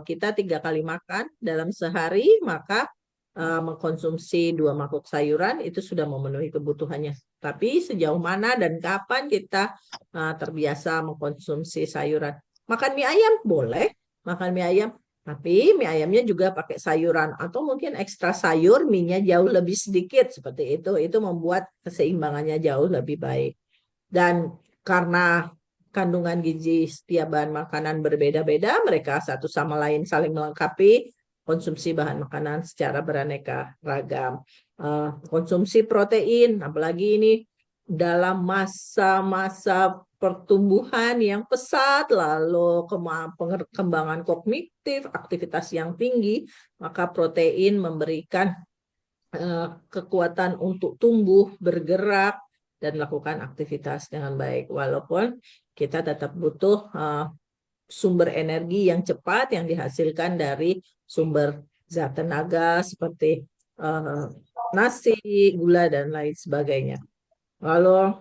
kita 3 kali makan dalam sehari, maka mengkonsumsi 2 mangkuk sayuran itu sudah memenuhi kebutuhannya. Tapi sejauh mana dan kapan kita terbiasa mengkonsumsi sayuran? Makan mie ayam boleh, makan mie ayam. Tapi mie ayamnya juga pakai sayuran atau mungkin ekstra sayur, mie-nya jauh lebih sedikit seperti itu. Itu membuat keseimbangannya jauh lebih baik. Dan karena kandungan gizi setiap bahan makanan berbeda-beda, mereka satu sama lain saling melengkapi, konsumsi bahan makanan secara beraneka ragam. Konsumsi protein, apalagi ini dalam masa-masa pertumbuhan yang pesat, lalu pengembangan kognitif, aktivitas yang tinggi, maka protein memberikan kekuatan untuk tumbuh, bergerak, dan melakukan aktivitas dengan baik. Walaupun kita tetap butuh sumber energi yang cepat yang dihasilkan dari sumber zat tenaga seperti nasi, gula, dan lain sebagainya. Lalu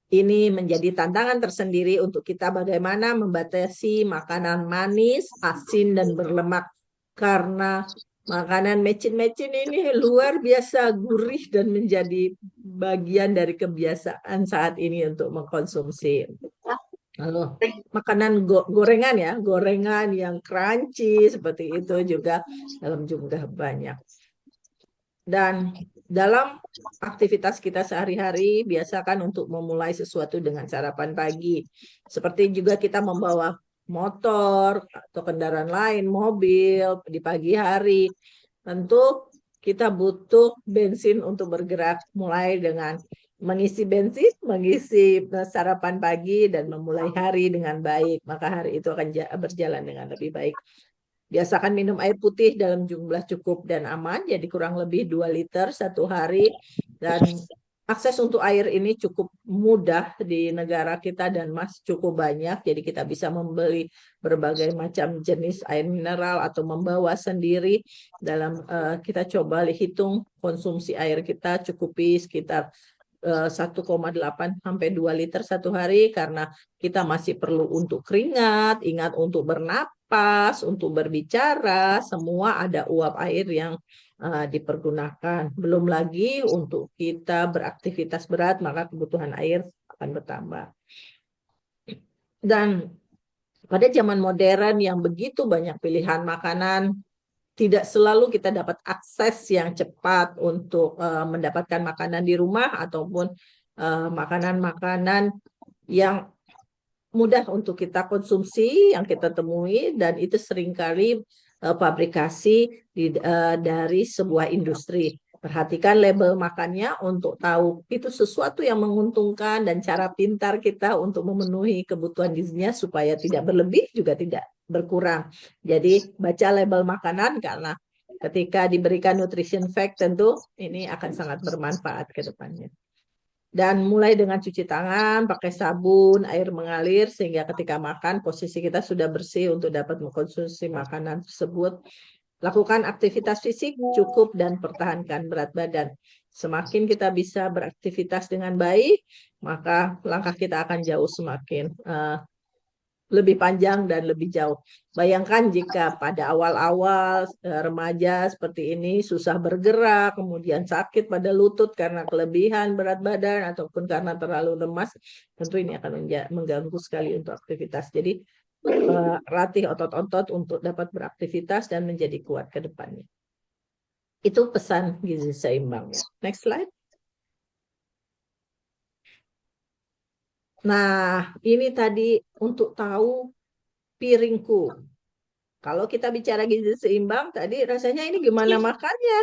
ini menjadi tantangan tersendiri untuk kita bagaimana membatasi makanan manis, asin, dan berlemak. Karena makanan mecin-mecin ini luar biasa gurih dan menjadi bagian dari kebiasaan saat ini untuk mengkonsumsi. Lalu makanan gorengan ya, gorengan yang crunchy seperti itu juga dalam jumlah banyak. Dan dalam aktivitas kita sehari-hari, biasakan untuk memulai sesuatu dengan sarapan pagi. Seperti juga kita membawa motor atau kendaraan lain, mobil di pagi hari. Tentu kita butuh bensin untuk bergerak, mulai dengan mengisi bensin, mengisi sarapan pagi, dan memulai hari dengan baik. Maka hari itu akan berjalan dengan lebih baik. Biasakan minum air putih dalam jumlah cukup dan aman, jadi kurang lebih 2 liter satu hari. Dan akses untuk air ini cukup mudah di negara kita dan masih cukup banyak. Jadi kita bisa membeli berbagai macam jenis air mineral atau membawa sendiri. Kita coba hitung konsumsi air kita cukupi sekitar 1,8 sampai 2 liter satu hari, karena kita masih perlu untuk keringat, ingat untuk bernapas, untuk berbicara, semua ada uap air yang dipergunakan. Belum lagi untuk kita beraktivitas berat, maka kebutuhan air akan bertambah. Dan pada zaman modern yang begitu banyak pilihan makanan, tidak selalu kita dapat akses yang cepat untuk mendapatkan makanan di rumah ataupun makanan-makanan yang mudah untuk kita konsumsi, yang kita temui, dan itu seringkali pabrikasi dari sebuah industri. Perhatikan label makannya untuk tahu itu sesuatu yang menguntungkan, dan cara pintar kita untuk memenuhi kebutuhan gizinya supaya tidak berlebih juga tidak berkurang. Jadi baca label makanan, karena ketika diberikan nutrition fact tentu ini akan sangat bermanfaat ke depannya. Dan mulai dengan cuci tangan, pakai sabun, air mengalir, sehingga ketika makan posisi kita sudah bersih untuk dapat mengkonsumsi makanan tersebut. Lakukan aktivitas fisik cukup dan pertahankan berat badan. Semakin kita bisa beraktivitas dengan baik, maka langkah kita akan jauh semakin lebih panjang dan lebih jauh. Bayangkan jika pada awal-awal remaja seperti ini susah bergerak, kemudian sakit pada lutut karena kelebihan berat badan ataupun karena terlalu lemas, tentu ini akan mengganggu sekali untuk aktivitas. Jadi latih otot-otot untuk dapat beraktivitas dan menjadi kuat ke depannya. Itu pesan gizi seimbang. Next slide. Nah, ini tadi untuk tahu piringku. Kalau kita bicara gizi seimbang, tadi rasanya ini gimana makannya?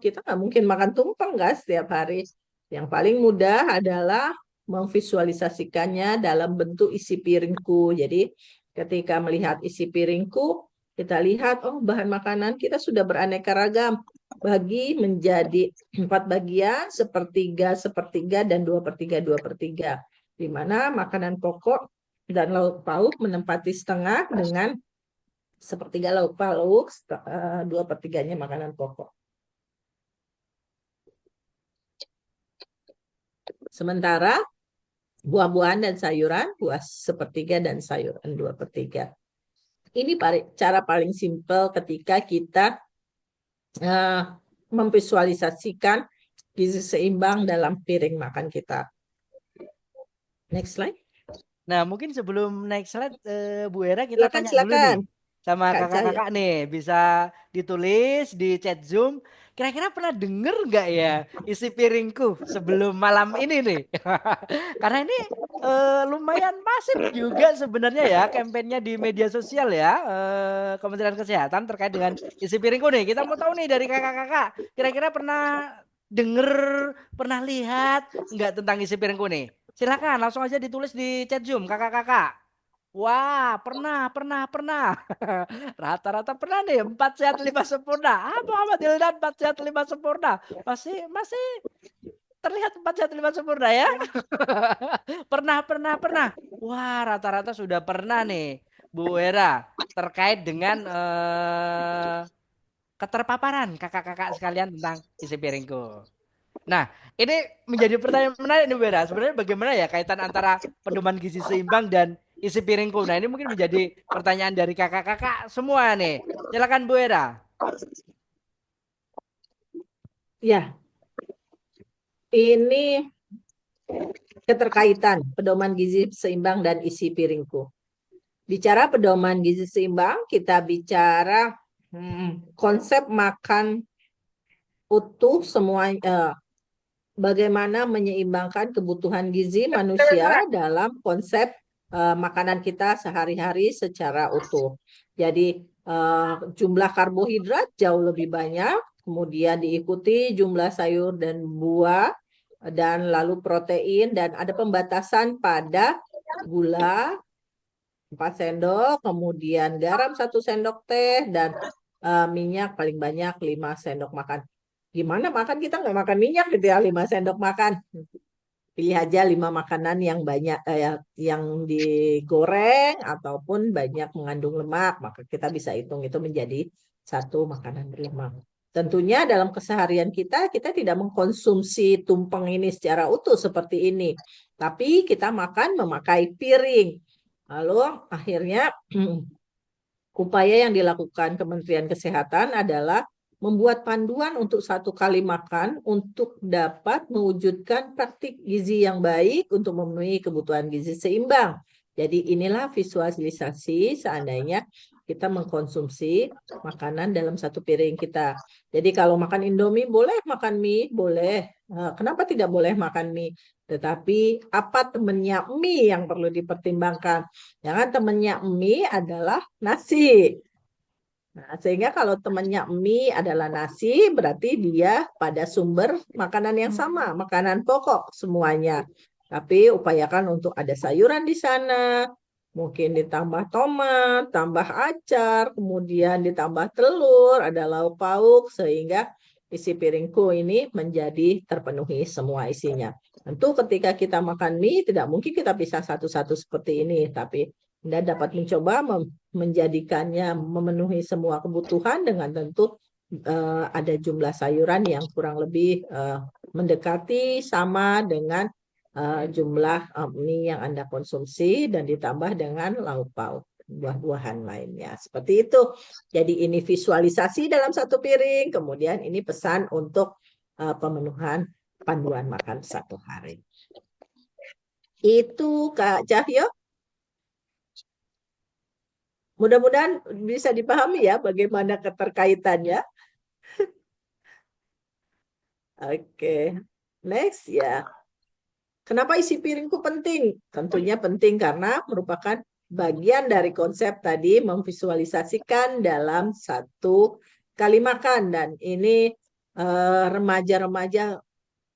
Kita nggak mungkin makan tumpeng nggak setiap hari. Yang paling mudah adalah memvisualisasikannya dalam bentuk isi piringku. Jadi ketika melihat isi piringku, kita lihat, oh bahan makanan kita sudah beraneka ragam. Bagi menjadi 4 bagian, sepertiga, sepertiga, dan 2/3, 2/3. Di mana makanan pokok dan lauk pauk menempati setengah, dengan sepertiga lauk pauk, 2/3-nya makanan pokok. Sementara buah-buahan dan sayuran, buah sepertiga dan sayuran 2/3. Ini cara paling simpel ketika kita memvisualisasikan gizi seimbang dalam piring makan kita. Next slide. Nah, mungkin sebelum next slide, Bu Hera kita tanya dulu Silakan. nih sama Kak Cahyo. kakak-kakak nih, bisa ditulis di chat Zoom. Kira-kira pernah denger nggak ya isi piringku sebelum malam ini nih? Karena ini lumayan masif juga sebenarnya ya kampanyenya di media sosial ya, Kementerian Kesehatan terkait dengan isi piringku nih. Kita mau tahu nih dari kakak-kakak, kira-kira pernah denger, pernah lihat nggak tentang isi piringku nih? Silakan langsung aja ditulis di chat Zoom kakak-kakak. Wah, pernah. Rata-rata pernah nih, 4 sehat 5 sempurna. Ah, Muhammad Hildan 4 sehat 5 sempurna. Masih terlihat 4 sehat 5 sempurna ya. Pernah. Wah, rata-rata sudah pernah nih, Bu Hera, terkait dengan keterpaparan kakak-kakak sekalian tentang isi piringku. Nah, ini menjadi pertanyaan menarik nih, Bera. Sebenarnya bagaimana ya kaitan antara pedoman gizi seimbang dan isi piringku? Nah, ini mungkin menjadi pertanyaan dari kakak-kakak semua nih. Silakan, Bu Era. Ya, ini keterkaitan pedoman gizi seimbang dan isi piringku. Bicara pedoman gizi seimbang, kita bicara konsep makan utuh semuanya, bagaimana menyeimbangkan kebutuhan gizi manusia dalam konsep makanan kita sehari-hari secara utuh. Jadi jumlah karbohidrat jauh lebih banyak, kemudian diikuti jumlah sayur dan buah, dan lalu protein, dan ada pembatasan pada gula 4 sendok, kemudian garam 1 sendok teh, dan minyak paling banyak 5 sendok makan. Gimana makan kita nggak makan minyak gitu ya, 5 sendok makan. Pilih aja 5 makanan yang banyak, yang digoreng ataupun banyak mengandung lemak, maka kita bisa hitung itu menjadi 1 makanan berlemak. Tentunya dalam keseharian kita tidak mengkonsumsi tumpeng ini secara utuh seperti ini, tapi kita makan memakai piring. Lalu akhirnya upaya yang dilakukan Kementerian Kesehatan adalah membuat panduan untuk 1 kali makan untuk dapat mewujudkan praktik gizi yang baik untuk memenuhi kebutuhan gizi seimbang. Jadi inilah visualisasi seandainya kita mengkonsumsi makanan dalam 1 piring kita. Jadi kalau makan Indomie boleh, makan mie boleh. Kenapa tidak boleh makan mie? Tetapi apa temennya mie yang perlu dipertimbangkan? Jangan temennya mie adalah nasi. Nah, sehingga kalau temannya mie adalah nasi, berarti dia pada sumber makanan yang sama, makanan pokok semuanya. Tapi upayakan untuk ada sayuran di sana, mungkin ditambah tomat, tambah acar, kemudian ditambah telur, ada lauk pauk, sehingga isi piringku ini menjadi terpenuhi semua isinya. Tentu ketika kita makan mie, tidak mungkin kita pisah satu-satu seperti ini, tapi Anda dapat mencoba menjadikannya memenuhi semua kebutuhan dengan tentu ada jumlah sayuran yang kurang lebih mendekati sama dengan jumlah mie yang Anda konsumsi dan ditambah dengan lauk pauk buah-buahan lainnya. Seperti itu. Jadi ini visualisasi dalam 1 piring, kemudian ini pesan untuk pemenuhan panduan makan 1 hari. Itu Kak Cahyo. Mudah-mudahan bisa dipahami ya bagaimana keterkaitannya. Oke, next ya. Kenapa isi piringku penting? Tentunya penting karena merupakan bagian dari konsep tadi memvisualisasikan dalam 1 kali makan. Dan ini remaja-remaja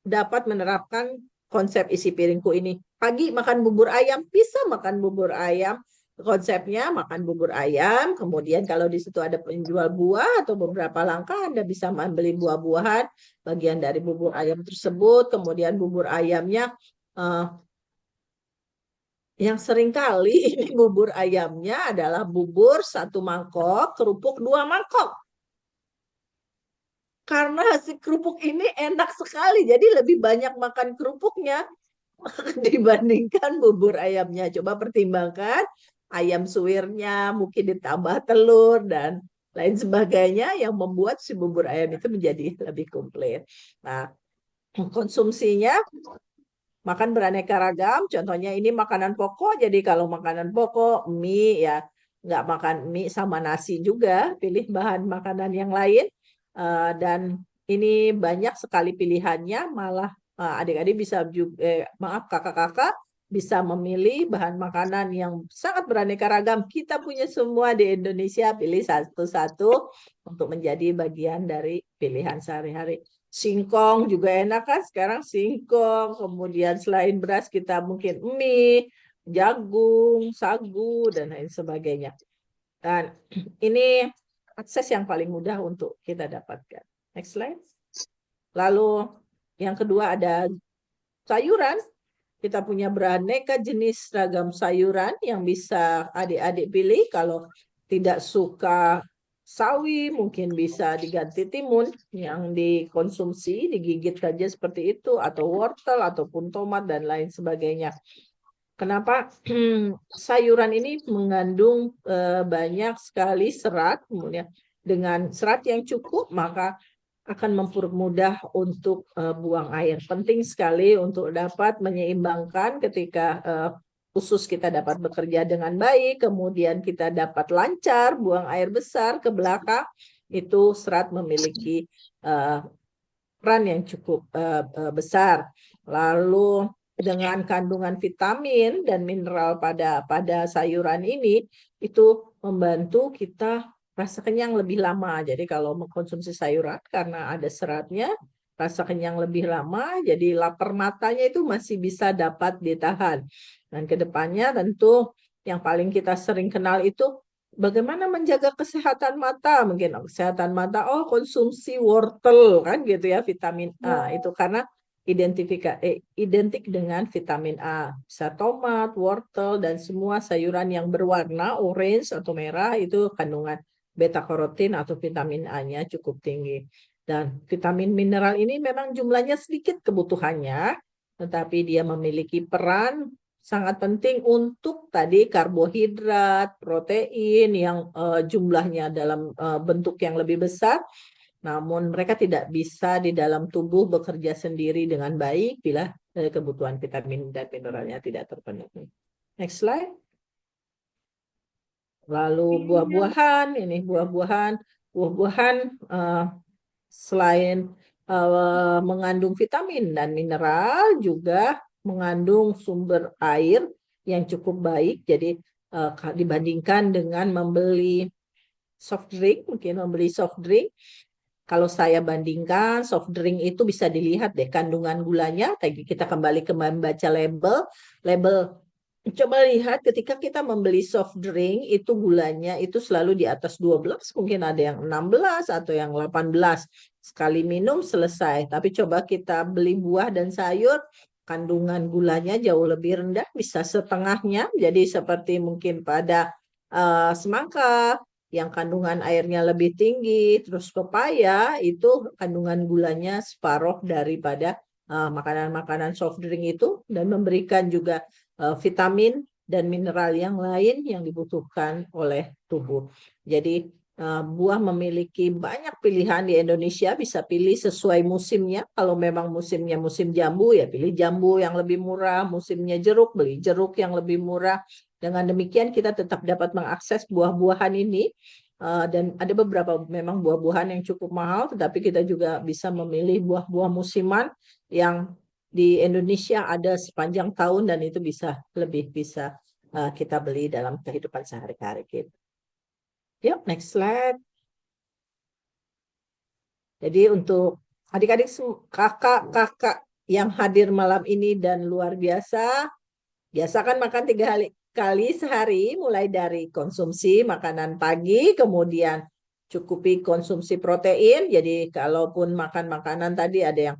dapat menerapkan konsep isi piringku ini. Pagi makan bubur ayam, bisa makan bubur ayam. Konsepnya makan bubur ayam, kemudian kalau di situ ada penjual buah atau beberapa langkah, Anda bisa membeli buah-buahan, bagian dari bubur ayam tersebut, kemudian bubur ayamnya, yang sering kali ini bubur ayamnya adalah bubur 1 mangkok, kerupuk 2 mangkok. Karena si kerupuk ini enak sekali, jadi lebih banyak makan kerupuknya dibandingkan bubur ayamnya. Coba pertimbangkan ayam suwirnya, mungkin ditambah telur dan lain sebagainya yang membuat si bubur ayam itu menjadi lebih komplit. Nah, konsumsinya makan beraneka ragam, contohnya ini makanan pokok, jadi kalau makanan pokok, mie ya, nggak makan mie sama nasi juga, pilih bahan makanan yang lain, dan ini banyak sekali pilihannya, malah adik-adik bisa juga, maaf kakak-kakak, bisa memilih bahan makanan yang sangat beraneka ragam. Kita punya semua di Indonesia, pilih satu-satu untuk menjadi bagian dari pilihan sehari-hari. Singkong juga enak kan sekarang singkong. Kemudian selain beras kita mungkin mie, jagung, sagu, dan lain sebagainya. Dan ini akses yang paling mudah untuk kita dapatkan. Next slide. Lalu yang kedua ada sayuran. Kita punya beraneka jenis ragam sayuran yang bisa adik-adik pilih. Kalau tidak suka sawi, mungkin bisa diganti timun yang dikonsumsi, digigit saja seperti itu, atau wortel, ataupun tomat, dan lain sebagainya. Kenapa? Sayuran ini mengandung banyak sekali serat, kemudian dengan serat yang cukup, maka akan mempermudah untuk buang air. Penting sekali untuk dapat menyeimbangkan ketika usus kita dapat bekerja dengan baik, kemudian kita dapat lancar buang air besar ke belakang, itu serat memiliki peran yang cukup besar. Lalu dengan kandungan vitamin dan mineral pada sayuran ini, itu membantu kita rasa kenyang lebih lama. Jadi kalau mengkonsumsi sayuran karena ada seratnya, rasa kenyang lebih lama, jadi lapar matanya itu masih bisa dapat ditahan. Dan kedepannya tentu yang paling kita sering kenal itu bagaimana menjaga kesehatan mata. Mungkin kesehatan mata, oh konsumsi wortel kan gitu ya, vitamin A itu karena identik dengan vitamin A. Bisa tomat, wortel, dan semua sayuran yang berwarna orange atau merah itu kandungan beta karotin atau vitamin A-nya cukup tinggi. Dan vitamin mineral ini memang jumlahnya sedikit kebutuhannya, tetapi dia memiliki peran sangat penting untuk tadi karbohidrat, protein yang jumlahnya dalam bentuk yang lebih besar, namun mereka tidak bisa di dalam tubuh bekerja sendiri dengan baik bila kebutuhan vitamin dan mineralnya tidak terpenuhi. Next slide. Lalu buah-buahan, ini buah-buahan selain mengandung vitamin dan mineral juga mengandung sumber air yang cukup baik. Jadi dibandingkan dengan membeli soft drink, mungkin membeli soft drink, kalau saya bandingkan soft drink itu bisa dilihat deh kandungan gulanya. Tadi kita kembali ke membaca label. Coba lihat ketika kita membeli soft drink itu gulanya itu selalu di atas 12, mungkin ada yang 16 atau yang 18. Sekali minum selesai. Tapi coba kita beli buah dan sayur, kandungan gulanya jauh lebih rendah, bisa setengahnya. Jadi seperti mungkin pada semangka yang kandungan airnya lebih tinggi, terus pepaya itu kandungan gulanya separuh daripada makanan-makanan soft drink itu, dan memberikan juga vitamin dan mineral yang lain yang dibutuhkan oleh tubuh. Jadi buah memiliki banyak pilihan di Indonesia, bisa pilih sesuai musimnya. Kalau memang musimnya musim jambu, ya pilih jambu yang lebih murah. Musimnya jeruk, beli jeruk yang lebih murah. Dengan demikian kita tetap dapat mengakses buah-buahan ini. Dan ada beberapa memang buah-buahan yang cukup mahal, tetapi kita juga bisa memilih buah-buah musiman yang di Indonesia ada sepanjang tahun, dan itu bisa kita beli dalam kehidupan sehari-hari kita. Yuk, next slide. Jadi untuk adik-adik kakak-kakak yang hadir malam ini dan luar biasa, biasakan makan 3 kali sehari, mulai dari konsumsi makanan pagi, kemudian cukupi konsumsi protein. Jadi kalaupun makan makanan tadi ada yang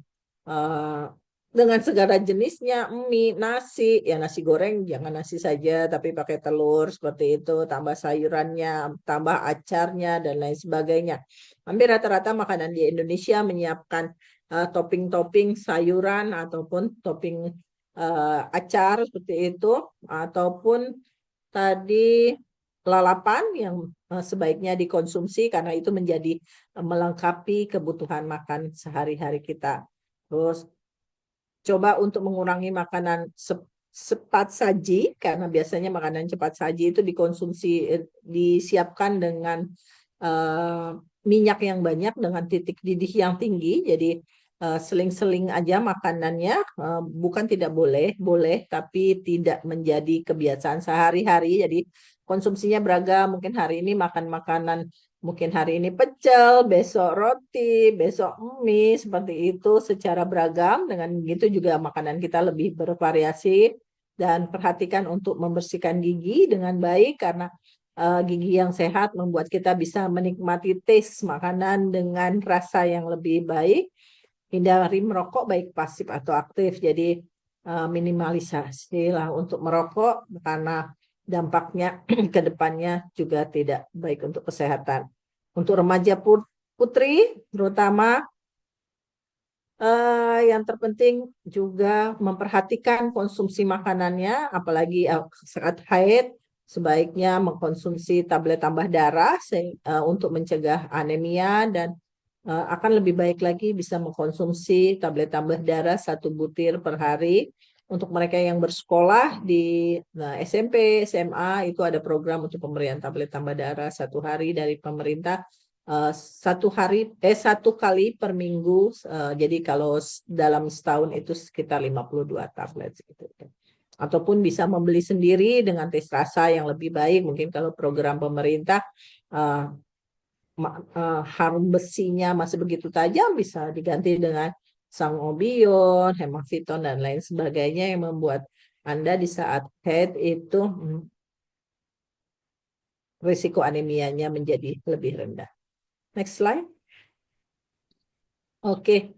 dengan segala jenisnya, mie, nasi, ya nasi goreng jangan nasi saja, tapi pakai telur seperti itu, tambah sayurannya, tambah acarnya, dan lain sebagainya. Hampir rata-rata makanan di Indonesia menyiapkan topping-topping sayuran ataupun topping acar seperti itu, ataupun tadi lalapan yang sebaiknya dikonsumsi karena itu menjadi melengkapi kebutuhan makan sehari-hari kita. Terus coba untuk mengurangi makanan cepat saji karena biasanya makanan cepat saji itu disiapkan dengan minyak yang banyak dengan titik didih yang tinggi. Jadi seling-seling aja makanannya, bukan tidak boleh, boleh tapi tidak menjadi kebiasaan sehari-hari. Jadi konsumsinya beragam. Mungkin hari ini makan makanan, mungkin hari ini pecel, besok roti, besok mie, seperti itu secara beragam. Dengan begitu juga makanan kita lebih bervariasi. Dan perhatikan untuk membersihkan gigi dengan baik karena gigi yang sehat membuat kita bisa menikmati taste makanan dengan rasa yang lebih baik. Hindari merokok baik pasif atau aktif. Jadi minimalisasi lah untuk merokok karena dampaknya ke depannya juga tidak baik untuk kesehatan. Untuk remaja putri terutama yang terpenting juga memperhatikan konsumsi makanannya, apalagi saat haid sebaiknya mengkonsumsi tablet tambah darah untuk mencegah anemia dan akan lebih baik lagi bisa mengkonsumsi tablet tambah darah 1 butir per hari. Untuk mereka yang bersekolah di SMP, SMA itu ada program untuk pemberian tablet tambah darah 1 hari dari pemerintah. 1 kali per minggu. Jadi kalau dalam setahun itu sekitar 52 tablet gitu. Ataupun bisa membeli sendiri dengan tes rasa yang lebih baik. Mungkin kalau program pemerintah harum besinya masih begitu tajam, bisa diganti dengan sangobion, hemaviton dan lain sebagainya yang membuat Anda di saat haid itu risiko anemianya menjadi lebih rendah. Next slide. Oke,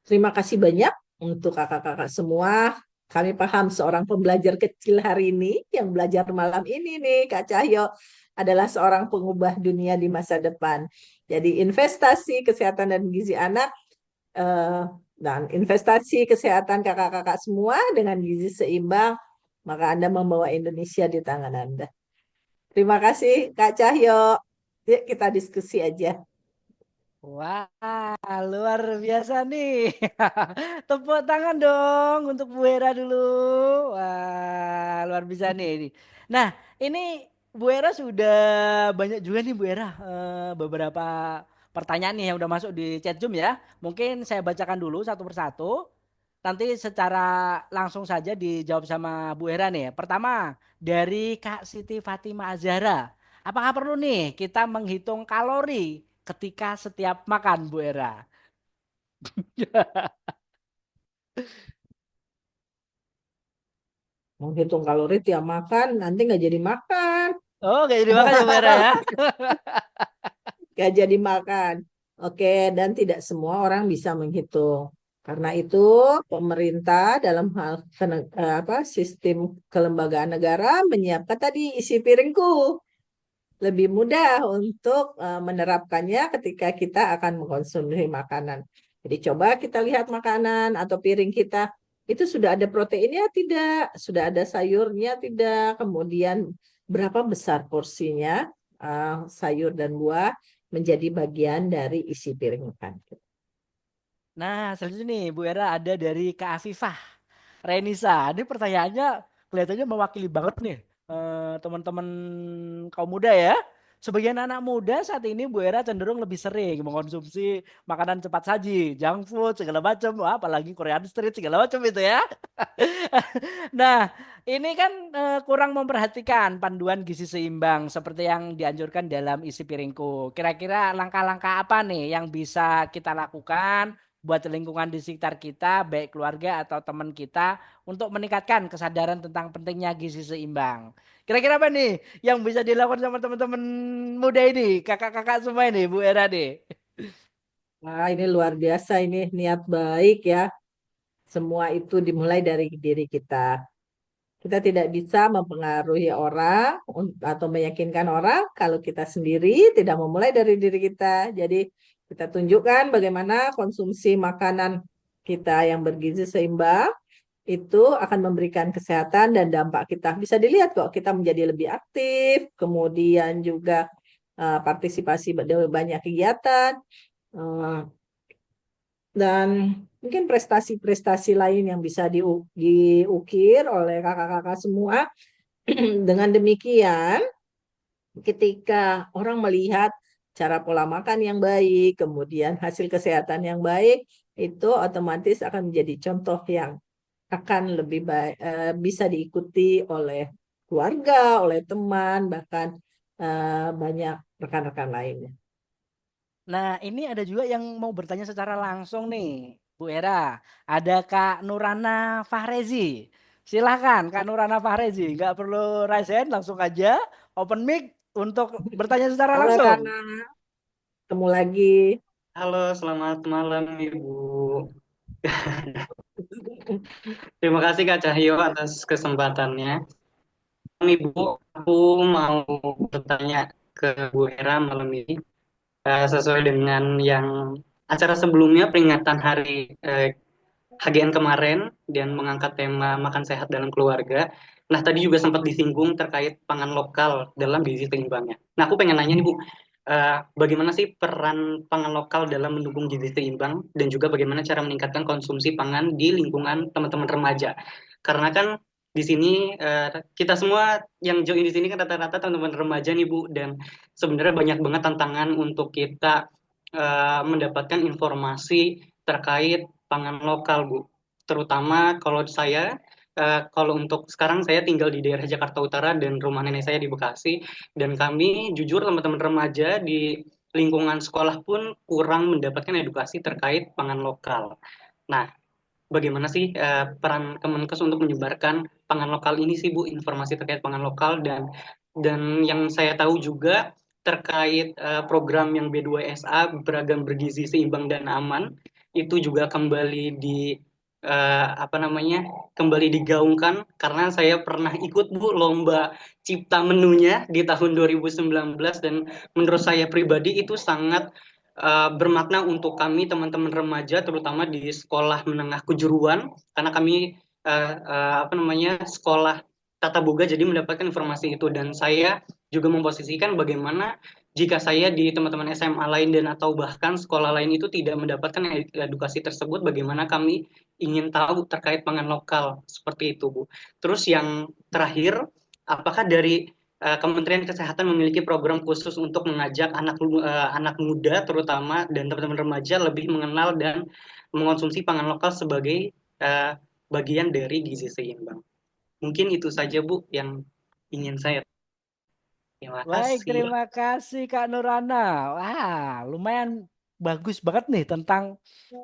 terima kasih banyak untuk kakak-kakak semua. Kami paham seorang pembelajar kecil hari ini yang belajar malam ini nih, Kak Cahyo, adalah seorang pengubah dunia di masa depan. Jadi investasi kesehatan dan gizi anak dan investasi kesehatan kakak-kakak semua dengan gizi seimbang, maka Anda membawa Indonesia di tangan Anda. Terima kasih Kak Cahyo. Yuk kita diskusi aja. Wah, luar biasa nih. Tepuk tangan dong untuk Bu Hera dulu. Wah, luar biasa nih. Nah, ini Bu Hera sudah banyak juga nih Bu Hera beberapa pertanyaan nih yang udah masuk di chat Zoom ya. Mungkin saya bacakan dulu satu persatu. Nanti secara langsung saja dijawab sama Bu Hera nih. Pertama, dari Kak Siti Fatima Azhara. Apakah perlu nih kita menghitung kalori ketika setiap makan, Bu Era? Menghitung kalori tiap makan, nanti nggak jadi makan. Oh, gak jadi makan ya Bu Era ya? Nggak jadi makan. Oke, dan tidak semua orang bisa menghitung. Karena itu pemerintah dalam hal sistem kelembagaan negara menyiapkan tadi isi piringku. Lebih mudah untuk menerapkannya ketika kita akan mengkonsumsi makanan. Jadi coba kita lihat makanan atau piring kita, itu sudah ada proteinnya tidak, sudah ada sayurnya tidak, kemudian berapa besar porsinya sayur dan buah menjadi bagian dari isi piring makan. Nah, selanjutnya nih Bu Era ada dari Kak Afifah Renisa. Ini pertanyaannya kelihatannya mewakili banget nih teman-teman kaum muda ya. Sebagian anak muda saat ini Bu Era cenderung lebih sering mengkonsumsi makanan cepat saji, junk food segala macam, apalagi Korean street segala macam itu ya. Nah, ini kan kurang memperhatikan panduan gizi seimbang seperti yang dianjurkan dalam isi piringku. Kira-kira langkah-langkah apa nih yang bisa kita lakukan buat lingkungan di sekitar kita, baik keluarga atau teman kita, untuk meningkatkan kesadaran tentang pentingnya gizi seimbang. Kira-kira apa nih yang bisa dilakukan sama teman-teman muda ini, kakak-kakak semua ini, Bu Era nih? Wah, ini luar biasa ini niat baik ya. Semua itu dimulai dari diri kita. Kita tidak bisa mempengaruhi orang atau meyakinkan orang kalau kita sendiri tidak memulai dari diri kita. Jadi kita tunjukkan bagaimana konsumsi makanan kita yang bergizi seimbang itu akan memberikan kesehatan dan dampak kita. Bisa dilihat kok kita menjadi lebih aktif, kemudian juga partisipasi pada banyak kegiatan, eh, dan mungkin prestasi-prestasi lain yang bisa diukir oleh kakak-kakak semua. Dengan demikian, ketika orang melihat cara pola makan yang baik, kemudian hasil kesehatan yang baik, itu otomatis akan menjadi contoh yang akan lebih baik, bisa diikuti oleh keluarga, oleh teman, bahkan banyak rekan-rekan lainnya. Nah, ini ada juga yang mau bertanya secara langsung nih, Bu Era. Ada Kak Nurana Fahrezi. Silahkan Kak Nurana Fahrezi. Nggak perlu raise hand, langsung aja open mic untuk bertanya secara Halo langsung. Rana, ketemu lagi. Halo, selamat malam Ibu. Terima kasih Kak Cahyo atas kesempatannya. Ibu, aku mau bertanya ke Bu Hera malam ini. Sesuai dengan yang acara sebelumnya peringatan hari HGN kemarin dan mengangkat tema makan sehat dalam keluarga. Nah, tadi juga sempat disinggung terkait pangan lokal dalam gizi seimbangnya. Nah, aku pengen nanya nih Bu, bagaimana sih peran pangan lokal dalam mendukung gizi seimbang dan juga bagaimana cara meningkatkan konsumsi pangan di lingkungan teman-teman remaja? Karena kan di sini kita semua yang join di sini kan rata-rata teman-teman remaja nih Bu, dan sebenarnya banyak banget tantangan untuk kita mendapatkan informasi terkait pangan lokal, Bu. Terutama kalau saya, kalau untuk sekarang saya tinggal di daerah Jakarta Utara dan rumah nenek saya di Bekasi, dan kami jujur teman-teman remaja di lingkungan sekolah pun kurang mendapatkan edukasi terkait pangan lokal. Nah, bagaimana sih peran Kemenkes untuk menyebarkan pangan lokal ini sih Bu, informasi terkait pangan lokal, dan yang saya tahu juga terkait program yang B2SA beragam bergizi seimbang dan aman itu juga kembali di apa namanya, kembali digaungkan karena saya pernah ikut Bu lomba cipta menunya di tahun 2019, dan menurut saya pribadi itu sangat bermakna untuk kami teman-teman remaja terutama di sekolah menengah kejuruan, karena kami apa namanya, sekolah tata boga, jadi mendapatkan informasi itu. Dan saya juga memposisikan bagaimana jika saya di teman-teman SMA lain dan atau bahkan sekolah lain itu tidak mendapatkan edukasi tersebut, bagaimana kami ingin tahu terkait pangan lokal seperti itu Bu. Terus yang terakhir, apakah dari Kementerian Kesehatan memiliki program khusus untuk mengajak anak muda terutama dan teman-teman remaja lebih mengenal dan mengonsumsi pangan lokal sebagai bagian dari gizi seimbang. Mungkin itu saja Bu yang ingin saya. Terima Baik, kasih. terima kasih Kak Nurana. Wah, lumayan bagus banget nih tentang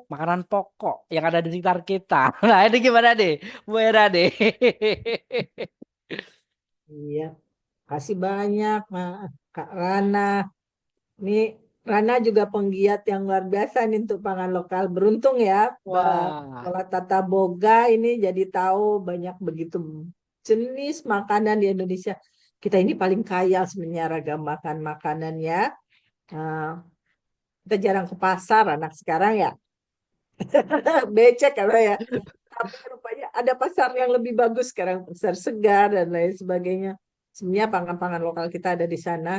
makanan pokok yang ada di sekitar kita. Nah, ini gimana deh, Bu Era deh? Iya, kasih banyak Kak Rana. Ini Rana juga penggiat yang luar biasa nih untuk pangan lokal. Beruntung ya, Wah, Sekolah Tata Boga ini jadi tahu banyak begitu jenis makanan di Indonesia. Kita ini paling kaya sebenarnya ragam makan makanannya. Eh, kita jarang ke pasar anak sekarang ya. Becek kalau ya. Tapi rupanya ada pasar yang lebih bagus sekarang, pasar segar dan lain sebagainya. Sebenarnya pangan-pangan lokal kita ada di sana,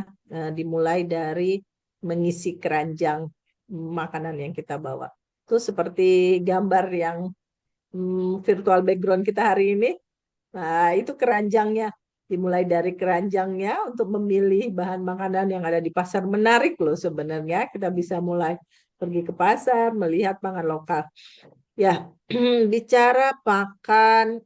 dimulai dari mengisi keranjang makanan yang kita bawa. Itu seperti gambar yang virtual background kita hari ini. Nah, itu keranjangnya. Dimulai dari keranjangnya untuk memilih bahan makanan yang ada di pasar. Menarik loh sebenarnya. Kita bisa mulai pergi ke pasar, melihat pangan lokal. Ya, bicara makan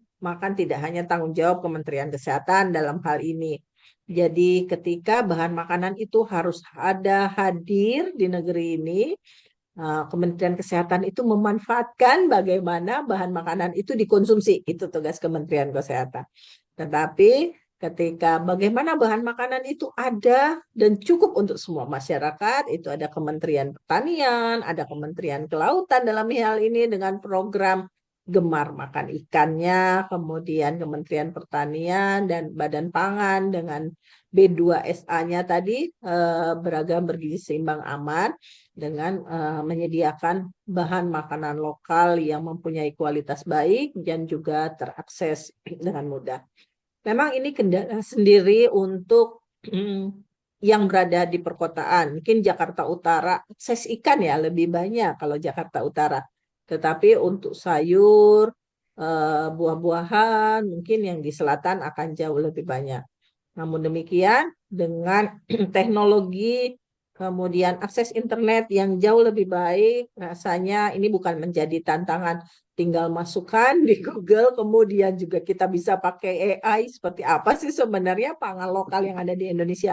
tidak hanya tanggung jawab Kementerian Kesehatan dalam hal ini. Jadi ketika bahan makanan itu harus ada hadir di negeri ini, Kementerian Kesehatan itu memanfaatkan bagaimana bahan makanan itu dikonsumsi. Itu tugas Kementerian Kesehatan. Tetapi ketika bagaimana bahan makanan itu ada dan cukup untuk semua masyarakat, itu ada Kementerian Pertanian, ada Kementerian Kelautan dalam hal ini dengan program Gemar Makan Ikannya, kemudian Kementerian Pertanian dan Badan Pangan dengan B2SA-nya tadi beragam, bergizi seimbang, aman, dengan menyediakan bahan makanan lokal yang mempunyai kualitas baik dan juga terakses dengan mudah. Memang ini kendala sendiri untuk yang berada di perkotaan. Mungkin Jakarta Utara akses ikan ya lebih banyak kalau Jakarta Utara. Tetapi untuk sayur, buah-buahan mungkin yang di selatan akan jauh lebih banyak. Namun demikian, dengan teknologi, kemudian akses internet yang jauh lebih baik, rasanya ini bukan menjadi tantangan. Tinggal masukkan di Google, kemudian juga kita bisa pakai AI, seperti apa sih sebenarnya pangan lokal yang ada di Indonesia.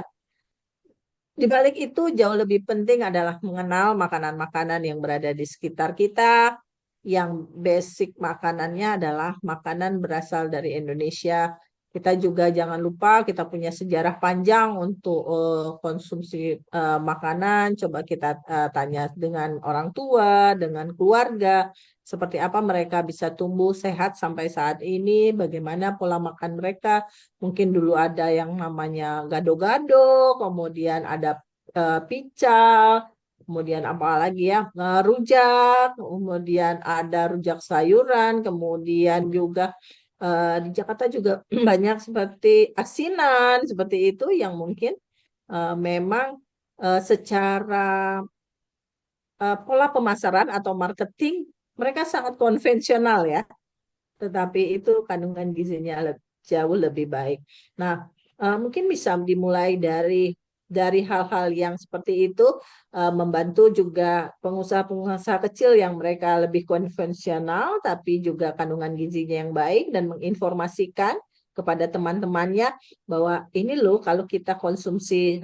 Di balik itu jauh lebih penting adalah mengenal makanan-makanan yang berada di sekitar kita, yang basic makanannya adalah makanan berasal dari Indonesia. Kita juga jangan lupa kita punya sejarah panjang untuk konsumsi makanan. Coba kita tanya dengan orang tua, dengan keluarga, seperti apa mereka bisa tumbuh sehat sampai saat ini, bagaimana pola makan mereka. Mungkin dulu ada yang namanya gado-gado, kemudian ada pical, kemudian apa lagi ya, rujak, kemudian ada rujak sayuran, kemudian juga di Jakarta juga banyak seperti asinan, seperti itu yang mungkin memang secara pola pemasaran atau marketing mereka sangat konvensional ya, tetapi itu kandungan gizinya jauh lebih baik. Nah, mungkin bisa dimulai dari hal-hal yang seperti itu, membantu juga pengusaha-pengusaha kecil yang mereka lebih konvensional, tapi juga kandungan gizinya yang baik, dan menginformasikan kepada teman-temannya bahwa ini loh kalau kita konsumsi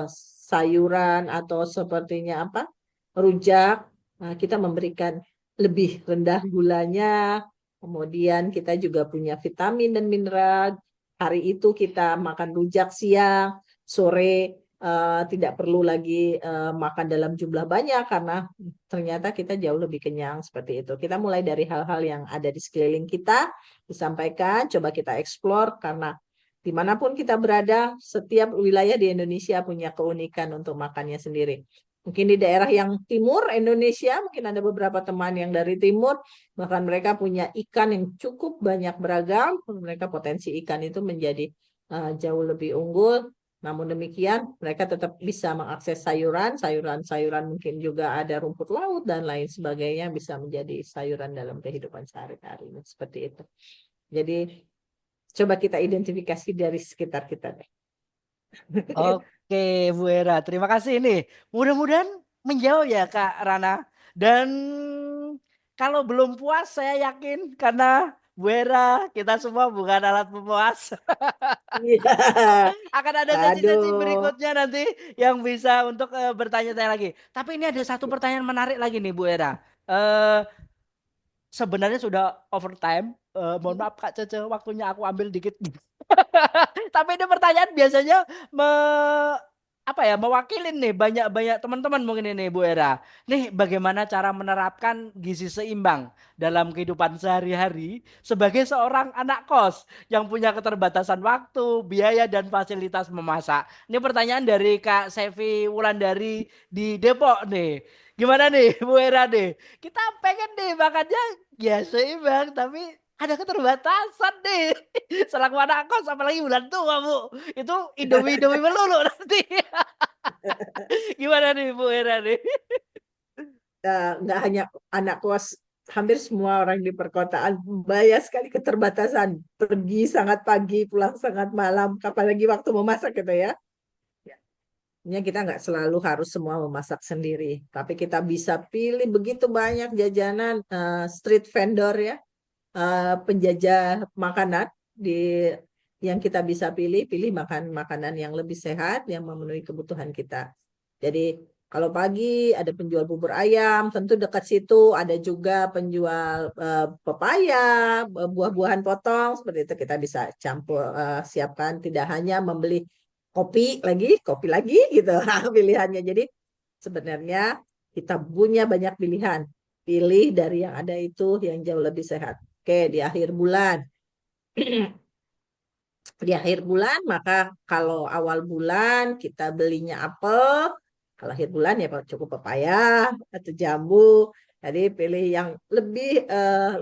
sayuran atau sepertinya apa rujak, kita memberikan lebih rendah gulanya. Kemudian kita juga punya vitamin dan mineral. Hari itu kita makan rujak siang, sore tidak perlu lagi makan dalam jumlah banyak karena ternyata kita jauh lebih kenyang seperti itu. Kita mulai dari hal-hal yang ada di sekeliling kita, disampaikan, coba kita eksplor karena dimanapun kita berada, setiap wilayah di Indonesia punya keunikan untuk makannya sendiri. Mungkin di daerah yang timur Indonesia, mungkin ada beberapa teman yang dari timur, bahkan mereka punya ikan yang cukup banyak beragam, mereka potensi ikan itu menjadi jauh lebih unggul. Namun demikian, mereka tetap bisa mengakses sayuran-sayuran mungkin juga ada rumput laut dan lain sebagainya bisa menjadi sayuran dalam kehidupan sehari-hari. Seperti itu. Jadi, coba kita identifikasi dari sekitar kita deh. Oke, Bu Hera, terima kasih nih. Mudah-mudahan menjawab ya Kak Rana. Dan kalau belum puas saya yakin karena Bu Hera kita semua bukan alat pemuas. Iya. Akan ada sesi-sesi Aduh. berikutnya nanti yang bisa untuk bertanya-tanya lagi. Tapi ini ada satu pertanyaan menarik lagi nih Bu Hera. Eh, Sebenarnya sudah overtime. Mohon maaf Kak Cece, waktunya aku ambil dikit. Tapi ini pertanyaan biasanya apa ya mewakilin nih banyak-banyak teman-teman mungkin ini Bu Era. Nih bagaimana cara menerapkan gizi seimbang dalam kehidupan sehari-hari sebagai seorang anak kos yang punya keterbatasan waktu, biaya dan fasilitas memasak. Ini pertanyaan dari Kak Sevi Wulandari di Depok nih. Gimana nih Bu Era nih? Kita pengen nih makannya ya seimbang tapi ada keterbatasan nih. Selaku anak kos apalagi bulan tua Bu. Itu Indomie melulu nanti. Gimana nih Bu Hera nih? Nggak hanya anak kos, hampir semua orang di perkotaan banyak sekali keterbatasan. Pergi sangat pagi, pulang sangat malam, apalagi waktu memasak gitu ya. Ya, kita nggak selalu harus semua memasak sendiri, tapi kita bisa pilih begitu banyak jajanan street vendor ya, penjajah makanan di yang kita bisa pilih makan makanan yang lebih sehat yang memenuhi kebutuhan kita. Jadi kalau pagi ada penjual bubur ayam, tentu dekat situ ada juga penjual pepaya, buah-buahan potong, seperti itu kita bisa campur siapkan, tidak hanya membeli kopi lagi gitu pilihannya. Jadi sebenarnya kita punya banyak pilihan. Pilih dari yang ada itu yang jauh lebih sehat. Oke, di akhir bulan di akhir bulan, maka kalau awal bulan kita belinya apel, kalau akhir bulan ya cukup pepaya atau jambu. Jadi pilih yang lebih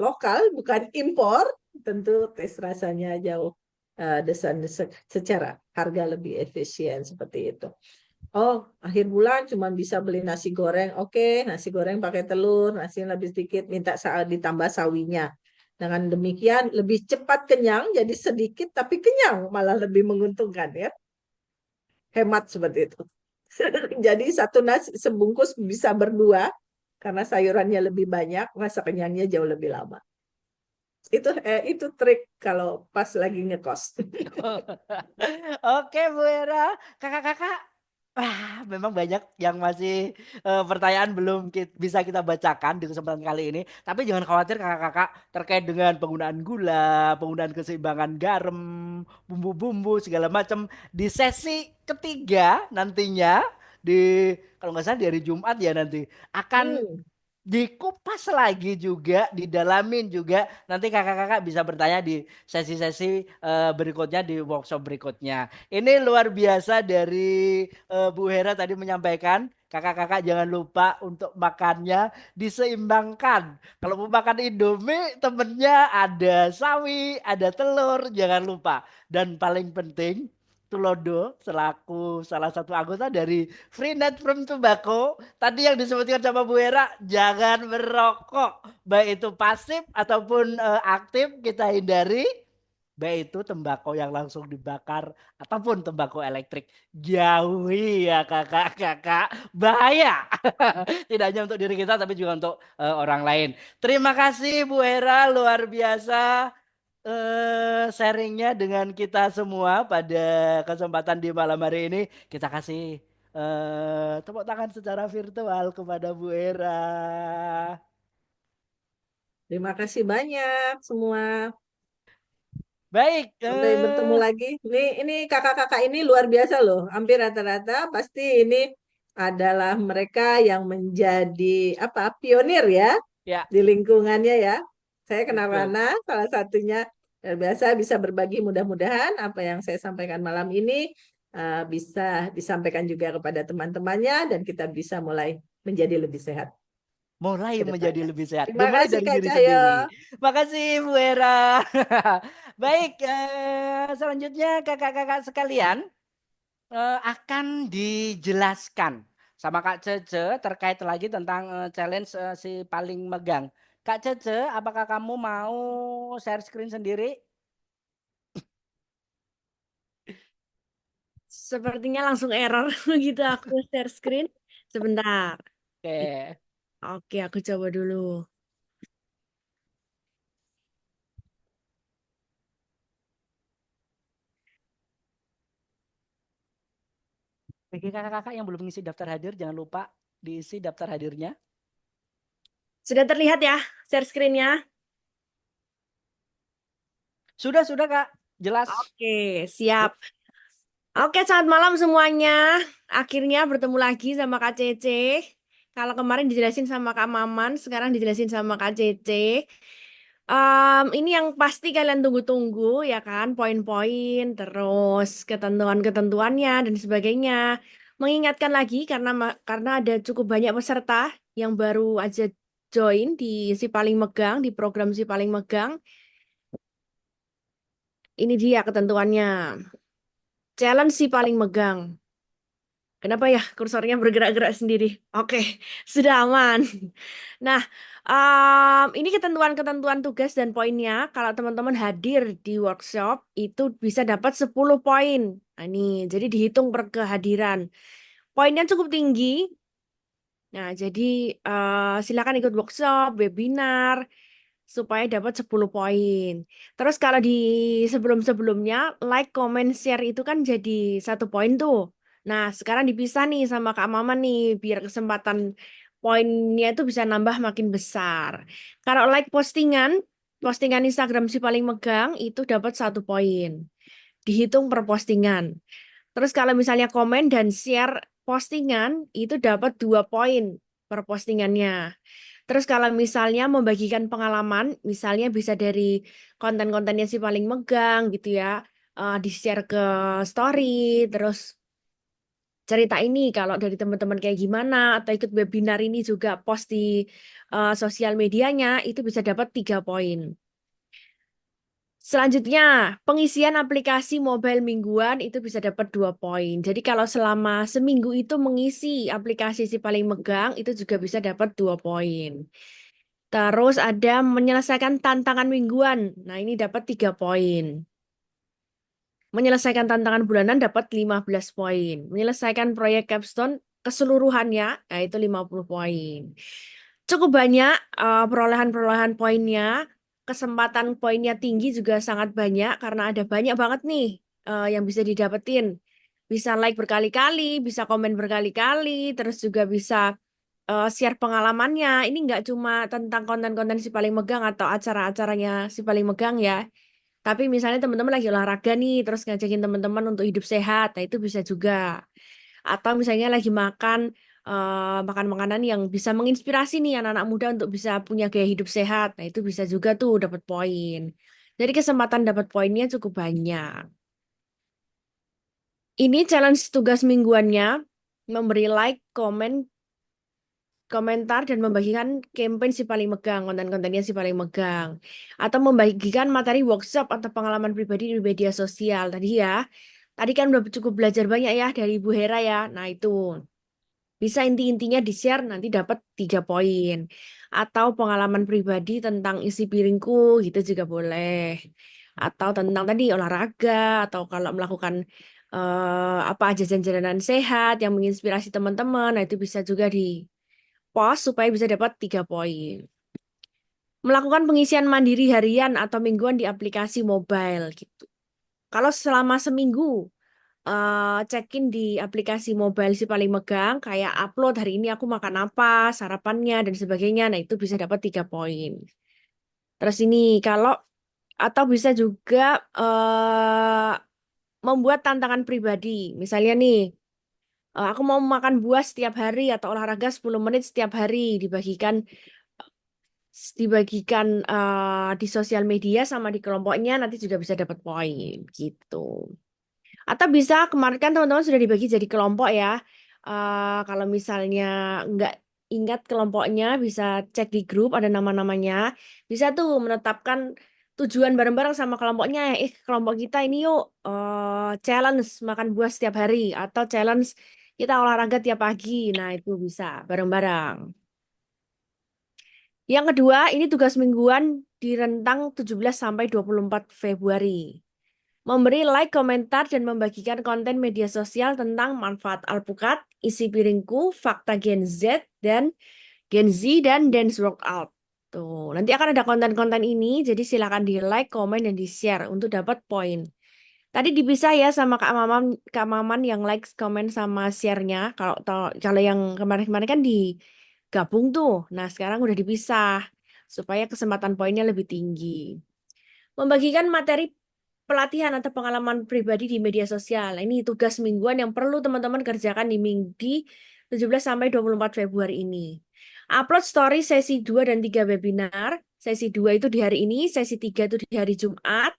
lokal, bukan impor, tentu tes rasanya jauh secara harga lebih efisien seperti itu. Oh, akhir bulan cuma bisa beli nasi goreng. Oke, nasi goreng pakai telur, nasi lebih sedikit, minta ditambah sawinya. Dengan demikian lebih cepat kenyang, jadi sedikit tapi kenyang, malah lebih menguntungkan ya. Hemat seperti itu. Jadi satu nasi sebungkus bisa berdua karena sayurannya lebih banyak, rasa kenyangnya jauh lebih lama. Itu trik kalau pas lagi ngekos. Oke Bu Hera, kakak-kakak. Wah, memang banyak yang masih pertanyaan belum bisa kita bacakan di kesempatan kali ini. Tapi jangan khawatir kakak-kakak terkait dengan penggunaan gula, penggunaan keseimbangan garam, bumbu-bumbu segala macam di sesi ketiga nantinya di kalau nggak salah di hari Jumat ya nanti akan Hmm. dikupas lagi juga, didalamin juga. Nanti kakak-kakak bisa bertanya di sesi-sesi berikutnya di workshop berikutnya. Ini luar biasa dari Bu Hera tadi menyampaikan. Kakak-kakak jangan lupa untuk makannya diseimbangkan. Kalau mau makan Indomie, temennya ada sawi, ada telur, jangan lupa. Dan paling penting, Tulodo selaku salah satu anggota dari Free Net from Tobacco. Tadi yang disebutkan sama Bu Hera, jangan merokok. Baik itu pasif ataupun aktif kita hindari. Baik itu tembakau yang langsung dibakar ataupun tembakau elektrik. Jauhi ya kakak-kakak. Bahaya. Tidak hanya untuk diri kita tapi juga untuk orang lain. Terima kasih Bu Hera, luar biasa sharingnya dengan kita semua pada kesempatan di malam hari ini. Kita kasih tepuk tangan secara virtual kepada Bu Hera. Terima kasih banyak semua. Baik, Sampai bertemu lagi. Ini kakak-kakak ini luar biasa loh. Hampir rata-rata pasti ini adalah mereka yang menjadi apa pionir ya ya di lingkungannya ya. Saya kenal betul. Rana, salah satunya luar biasa bisa berbagi. Mudah-mudahan apa yang saya sampaikan malam ini bisa disampaikan juga kepada teman-temannya dan kita bisa mulai menjadi lebih sehat Mulai ke menjadi depannya. lebih sehat. Terima Dimulai kasih dari Kak diri sendiri. Cahyo. Makasih Bu Hera. Baik, selanjutnya kakak-kakak sekalian akan dijelaskan sama Kak Cece terkait lagi tentang challenge si paling megang. Kak Cece, apakah kamu mau share screen sendiri? Sepertinya langsung error gitu aku share screen. Sebentar. Oke. Oke, aku coba dulu. Bagi kakak-kakak yang belum mengisi daftar hadir, jangan lupa diisi daftar hadirnya. Sudah terlihat ya share screen-nya? Sudah Kak. Jelas. Oke, siap. Oke, selamat malam semuanya. Akhirnya bertemu lagi sama Kak Cece. Kalau kemarin dijelasin sama Kak Maman, sekarang dijelasin sama Kak Cece. Ini yang pasti kalian tunggu-tunggu ya kan, poin-poin, terus ketentuan-ketentuannya dan sebagainya. Mengingatkan lagi karena ada cukup banyak peserta yang baru aja join di Si Paling Megang, di program Si Paling Megang. Ini dia ketentuannya. Challenge Si Paling Megang. Kenapa ya kursornya bergerak-gerak sendiri? Oke, sudah aman. Nah, ini ketentuan-ketentuan tugas dan poinnya. Kalau teman-teman hadir di workshop, itu bisa dapat 10 poin. Nah, ini, jadi dihitung per kehadiran. Poinnya cukup tinggi. Nah, jadi silakan ikut workshop, webinar, supaya dapat 10 poin. Terus kalau di sebelum-sebelumnya, like, comment, share itu kan jadi 1 poin tuh. Nah, sekarang dipisah nih sama Kak Mama nih, biar kesempatan poinnya itu bisa nambah makin besar. Kalau like postingan Instagram Si Paling Megang itu dapat 1 poin. Dihitung per postingan. Terus kalau misalnya komen dan share postingan itu dapat 2 poin per postingannya. Terus kalau misalnya membagikan pengalaman, misalnya bisa dari konten-kontennya Si Paling Megang gitu ya. di-share ke story, terus cerita ini kalau dari teman-teman kayak gimana, atau ikut webinar ini juga post di sosial medianya, itu bisa dapat 3 poin. Selanjutnya, pengisian aplikasi mobile mingguan itu bisa dapat 2 poin. Jadi kalau selama seminggu itu mengisi aplikasi si paling megang, itu juga bisa dapat 2 poin. Terus ada menyelesaikan tantangan mingguan. Nah, ini dapat 3 poin. Menyelesaikan tantangan bulanan dapat 15 poin. Menyelesaikan proyek capstone keseluruhannya, nah itu 50 poin. Cukup banyak perolehan-perolehan poinnya. Kesempatan poinnya tinggi juga sangat banyak karena ada banyak banget nih yang bisa didapetin. Bisa like berkali-kali, bisa komen berkali-kali, terus juga bisa share pengalamannya. Ini nggak cuma tentang konten-konten si paling megang atau acara-acaranya si paling megang ya. Tapi misalnya teman-teman lagi olahraga nih, terus ngajakin teman-teman untuk hidup sehat, nah itu bisa juga. Atau misalnya lagi makan makan makanan yang bisa menginspirasi nih anak-anak muda untuk bisa punya gaya hidup sehat, nah itu bisa juga tuh dapat poin. Jadi kesempatan dapat poinnya cukup banyak. Ini challenge tugas mingguannya, memberi like, komentar dan membagikan campaign si paling megang, konten-kontennya si paling megang. Atau membagikan materi workshop atau pengalaman pribadi di media sosial. Tadi ya, tadi kan udah cukup belajar banyak ya dari Ibu Hera ya. Nah itu, bisa inti-intinya di-share nanti dapat 3 poin. Atau pengalaman pribadi tentang isi piringku gitu juga boleh. Atau tentang tadi olahraga, atau kalau melakukan apa jajan-jajanan sehat yang menginspirasi teman-teman, nah itu bisa juga di post supaya bisa dapat 3 poin. Melakukan pengisian mandiri harian atau mingguan di aplikasi mobile gitu. Kalau selama seminggu check-in di aplikasi mobile si paling megang, kayak upload hari ini aku makan apa, sarapannya dan sebagainya, nah itu bisa dapat 3 poin. Terus ini kalau atau bisa juga membuat tantangan pribadi. Misalnya nih, aku mau makan buah setiap hari atau olahraga 10 menit setiap hari, di sosial media sama di kelompoknya, nanti juga bisa dapat poin gitu. Atau bisa kemarin kan teman-teman sudah dibagi jadi kelompok ya. Kalau misalnya nggak ingat kelompoknya, bisa cek di grup ada nama-namanya. Bisa tuh menetapkan tujuan bareng-bareng sama kelompoknya. Kelompok kita ini yuk challenge makan buah setiap hari atau challenge kita olahraga tiap pagi. Nah itu bisa bareng-bareng. Yang kedua, ini tugas mingguan di rentang 17 sampai 24 Februari. Memberi like, komentar, dan membagikan konten media sosial tentang manfaat alpukat, isi piringku, fakta Gen Z, dan Gen Z, dan dance workout. Tuh, nanti akan ada konten-konten ini, jadi silakan di like, komen, dan di share untuk dapat poin. Tadi dipisah ya sama Kak Maman yang like, komen, sama share-nya. Kalau yang kemarin-kemarin kan digabung tuh. Nah, sekarang udah dipisah supaya kesempatan poinnya lebih tinggi. Membagikan materi pelatihan atau pengalaman pribadi di media sosial. Nah, ini tugas mingguan yang perlu teman-teman kerjakan di 17 sampai 24 Februari ini. Upload story sesi 2 dan 3 webinar. Sesi 2 itu di hari ini, sesi 3 itu di hari Jumat.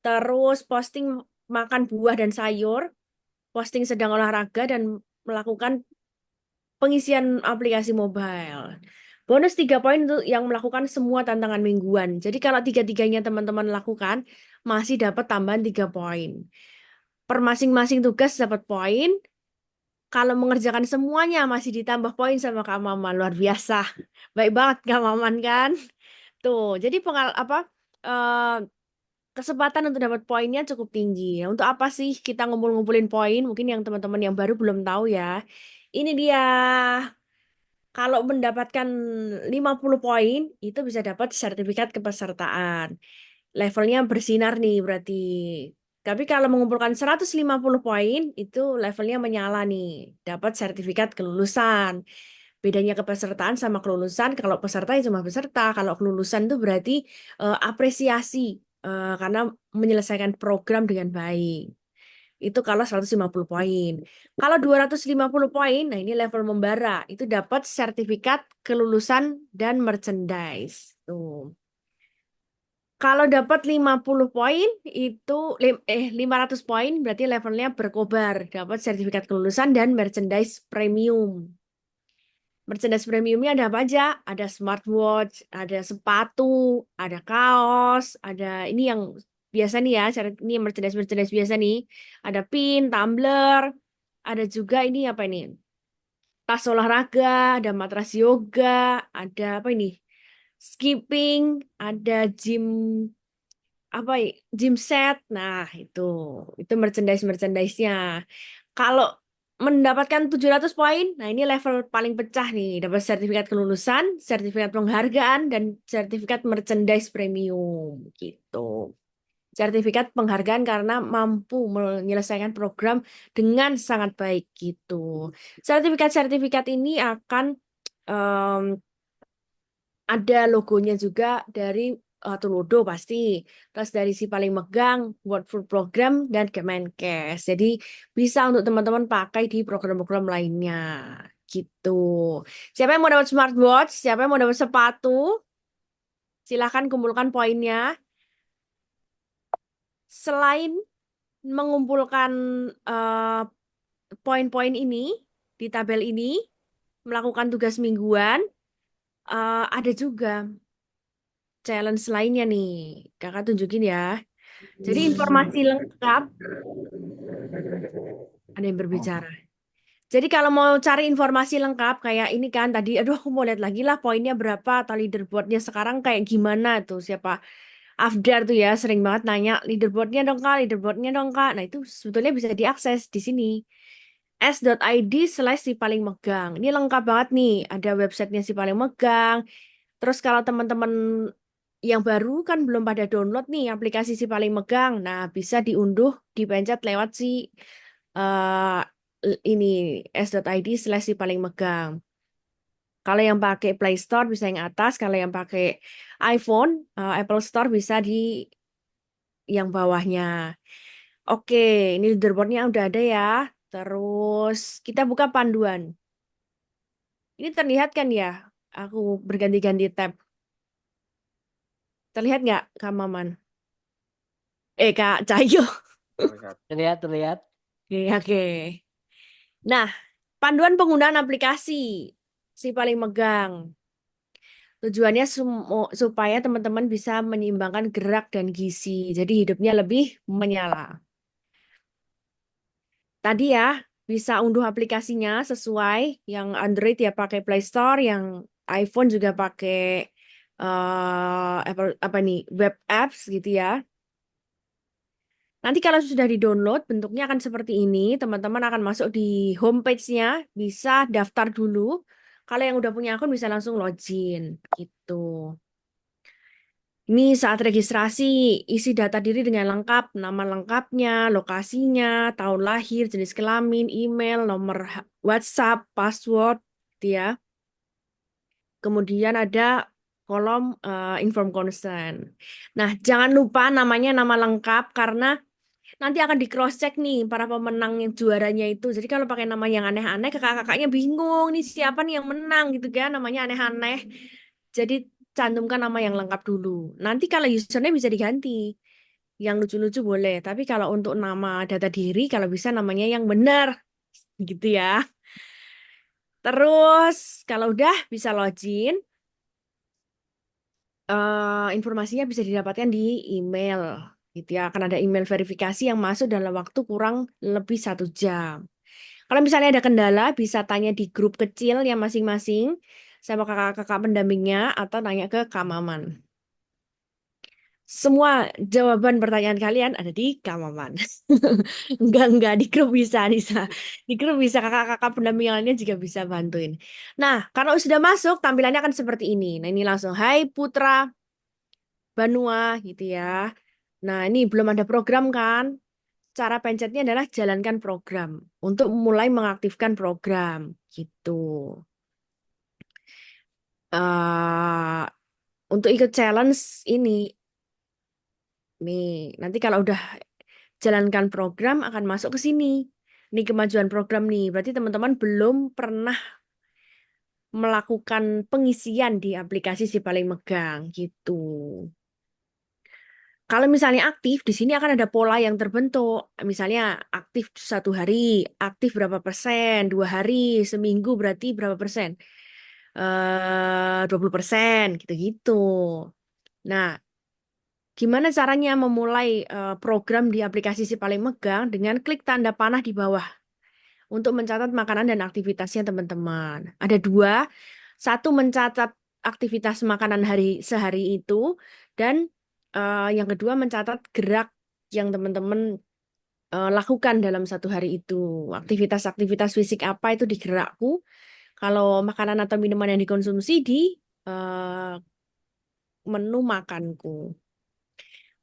Terus posting makan buah dan sayur, posting sedang olahraga, dan melakukan pengisian aplikasi mobile. Bonus 3 poin untuk yang melakukan semua tantangan mingguan. Jadi kalau tiga-tiganya teman-teman lakukan, masih dapat tambahan 3 poin. Per masing-masing tugas dapat poin. Kalau mengerjakan semuanya masih ditambah poin sama Kak Maman. Luar biasa. Baik banget Kak Maman kan? Tuh, jadi eh, kesempatan untuk dapat poinnya cukup tinggi. Untuk apa sih kita ngumpul-ngumpulin poin? Mungkin yang teman-teman yang baru belum tahu ya. Ini dia. Kalau mendapatkan 50 poin, itu bisa dapat sertifikat kepesertaan. Levelnya bersinar nih berarti. Tapi kalau mengumpulkan 150 poin, itu levelnya menyala nih. Dapat sertifikat kelulusan. Bedanya kepesertaan sama kelulusan, kalau peserta ya cuma peserta. Kalau kelulusan itu berarti apresiasi karena menyelesaikan program dengan baik. Itu kalau 150 poin. Kalau 250 poin, nah ini level membara. Itu dapat sertifikat kelulusan dan merchandise. Tuh. Kalau dapat 50 poin itu 500 poin berarti levelnya berkobar, dapat sertifikat kelulusan dan merchandise premium. Merchandise premiumnya ada apa aja? Ada smartwatch, ada sepatu, ada kaos, ada ini yang biasa nih ya, ini merchandise biasa nih. Ada pin, tumbler, ada juga ini apa ini? Tas olahraga, ada matras yoga, ada apa ini? Skipping, ada apa ya? Gym set. Nah, itu merchandise-nya. Kalau mendapatkan 700 poin, nah ini level paling pecah nih. Dapat sertifikat kelulusan, sertifikat penghargaan, dan sertifikat merchandise premium gitu. Sertifikat penghargaan karena mampu menyelesaikan program dengan sangat baik gitu. Sertifikat-sertifikat ini akan em, ada logonya juga dari Tulodo pasti. Terus dari si paling megang, World Food Program, dan Kemenkes. Jadi bisa untuk teman-teman pakai di program-program lainnya. Gitu. Siapa yang mau dapat smartwatch? Siapa yang mau dapat sepatu? Silahkan kumpulkan poinnya. Selain mengumpulkan eh, poin-poin ini di tabel ini, melakukan tugas mingguan, ada juga challenge lainnya nih. Kakak tunjukin ya. Jadi informasi lengkap, ada yang berbicara. Jadi kalau mau cari informasi lengkap kayak ini kan tadi, aduh aku mau lihat lagi lah poinnya berapa atau leaderboardnya sekarang kayak gimana tuh siapa Afdar tuh ya sering banget nanya leaderboardnya dong kak. Nah itu sebetulnya bisa diakses di sini s.id/si paling megang. Ini lengkap banget nih, ada websitenya si paling megang. Terus kalau teman-teman yang baru kan belum pada download nih aplikasi si paling megang. Nah, bisa diunduh, dipencet lewat si eh, ini s.id/si paling megang. Kalau yang pakai Play Store bisa yang atas, kalau yang pakai iPhone, Apple Store bisa di yang bawahnya. Oke, ini leaderboardnya udah ada ya. Terus kita buka panduan. Ini terlihat kan ya? Aku berganti-ganti tab. Terlihat nggak, Kak Maman? Kak Cahyo. Terlihat, terlihat. Oke, oke. Nah, panduan penggunaan aplikasi si paling megang. Tujuannya supaya teman-teman bisa menyeimbangkan gerak dan gizi. Jadi hidupnya lebih menyala. Tadi ya, bisa unduh aplikasinya sesuai. Yang Android ya pakai Play Store, yang iPhone juga pakai apa nih, web apps gitu ya. Nanti kalau sudah di-download, bentuknya akan seperti ini. Teman-teman akan masuk di homepage-nya, bisa daftar dulu. Kalau yang udah punya akun bisa langsung login, gitu. Ini saat registrasi, isi data diri dengan lengkap, nama lengkapnya, lokasinya, tahun lahir, jenis kelamin, email, nomor WhatsApp, password, gitu ya. Kemudian ada kolom inform consent. Nah, jangan lupa namanya nama lengkap karena nanti akan di cross check nih para pemenang yang juaranya itu. Jadi kalau pakai nama yang aneh-aneh, kakak-kakaknya bingung nih siapa nih yang menang gitu kan, namanya aneh-aneh. Jadi cantumkan nama yang lengkap dulu. Nanti kalau username bisa diganti. Yang lucu-lucu boleh, tapi kalau untuk nama data diri kalau bisa namanya yang benar gitu ya. Terus kalau udah bisa login, informasinya bisa didapatkan di email gitu ya. Akan ada email verifikasi yang masuk dalam waktu kurang lebih 1 jam. Kalau misalnya ada kendala, bisa tanya di grup kecil yang masing-masing sama kakak-kakak pendampingnya atau tanya ke Kak Maman. Semua jawaban pertanyaan kalian ada di Kak Maman. Enggak, di grup bisa. Di grup bisa kakak-kakak pendamping lainnya juga bisa bantuin. Nah, kalau sudah masuk, tampilannya akan seperti ini. Nah, ini langsung, Hai Putra Banua, gitu ya. Nah, ini belum ada program kan? Cara pencetnya adalah jalankan program untuk mulai mengaktifkan program gitu. eh untuk ikut challenge ini nih nanti kalau udah jalankan program akan masuk ke sini. Ini kemajuan program nih. Berarti teman-teman belum pernah melakukan pengisian di aplikasi si paling megang gitu. Kalau misalnya aktif, di sini akan ada pola yang terbentuk. Misalnya aktif 1 hari, aktif berapa persen, 2 hari, seminggu berarti berapa persen? 20%, gitu-gitu. Nah, gimana caranya memulai program di aplikasi Si Paling Megang dengan klik tanda panah di bawah untuk mencatat makanan dan aktivitasnya teman-teman. Ada 2, satu mencatat aktivitas makanan sehari itu, dan yang kedua mencatat gerak yang teman-teman lakukan dalam 1 hari itu. Aktivitas-aktivitas fisik apa itu di gerakku, kalau makanan atau minuman yang dikonsumsi di eh, menu makanku.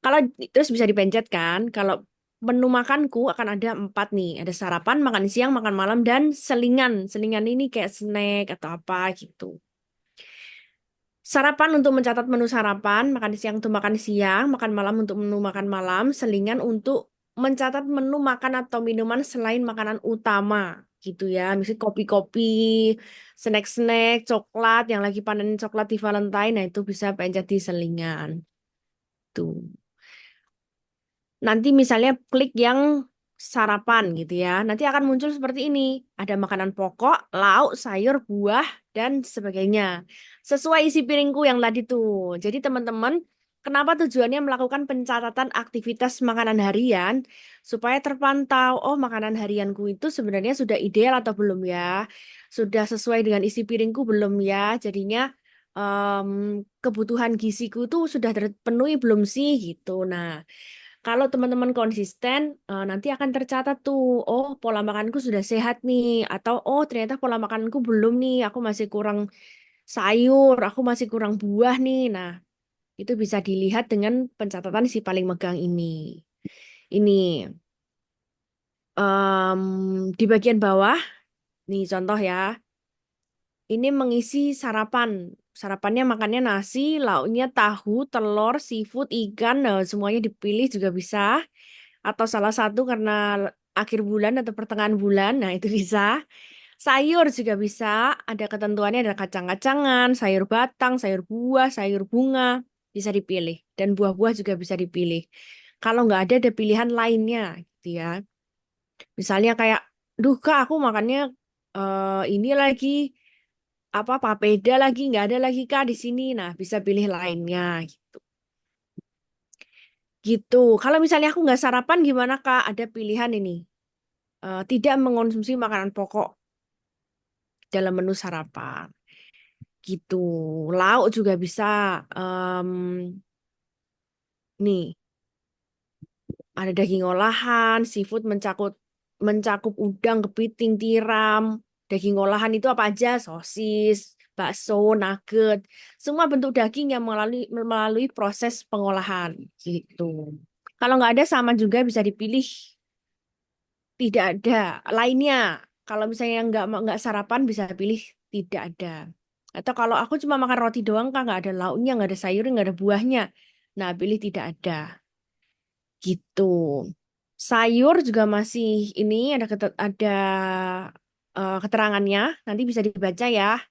Kalau terus bisa dipencet kan, kalau menu makanku akan ada 4 nih. Ada sarapan, makan siang, makan malam, dan selingan. Selingan ini kayak snack atau apa gitu. Sarapan untuk mencatat menu sarapan, makan siang untuk makan siang, makan malam untuk menu makan malam, selingan untuk mencatat menu makan atau minuman selain makanan utama gitu ya. Misalnya kopi-kopi, snack-snack, coklat, yang lagi panen coklat di Valentine, nah itu bisa pencet di selingan. Tuh. Nanti misalnya klik yang sarapan gitu ya. Nanti akan muncul seperti ini. Ada makanan pokok, lauk, sayur, buah, dan sebagainya. Sesuai isi piringku yang tadi tuh. Jadi teman-teman, kenapa tujuannya melakukan pencatatan aktivitas makanan harian? Supaya terpantau, oh makanan harianku itu sebenarnya sudah ideal atau belum ya? Sudah sesuai dengan isi piringku belum ya? Jadinya em, kebutuhan giziku tuh sudah terpenuhi belum sih gitu. Nah, kalau teman-teman konsisten, nanti akan tercatat tuh, oh pola makanku sudah sehat nih, atau oh ternyata pola makanku belum nih, aku masih kurang sayur, aku masih kurang buah nih. Nah, itu bisa dilihat dengan pencatatan Si Paling Megang ini. Ini di bagian bawah, nih contoh ya, ini mengisi sarapan. Sarapannya makannya nasi, lauknya tahu, telur, seafood, ikan, semuanya dipilih juga bisa. Atau salah satu karena akhir bulan atau pertengahan bulan, nah itu bisa. Sayur juga bisa, ada ketentuannya, ada kacang-kacangan, sayur batang, sayur buah, sayur bunga, bisa dipilih. Dan buah-buah juga bisa dipilih. Kalau nggak ada pilihan lainnya, gitu ya. Misalnya kayak, duh kak aku makannya ini lagi, apa papeda lagi, nggak ada lagi kak di sini. Nah, bisa pilih lainnya, gitu. Gitu. Kalau misalnya aku nggak sarapan gimana kak? Ada pilihan ini. Tidak mengonsumsi makanan pokok dalam menu sarapan. Gitu. Lauk juga bisa. Em, nih, ada daging olahan, seafood mencakup mencakup udang, kepiting, tiram. Daging olahan itu apa aja? Sosis, bakso, nugget. Semua bentuk daging yang melalui proses pengolahan. Gitu. Kalau nggak ada sama juga bisa dipilih. Tidak ada lainnya. Kalau misalnya nggak sarapan bisa pilih tidak ada. Atau kalau aku cuma makan roti doang kan nggak ada lauknya, nggak ada sayurnya, nggak ada buahnya. Nah, pilih tidak ada. Gitu. Sayur juga masih ini ada keterangannya. Nanti bisa dibaca ya.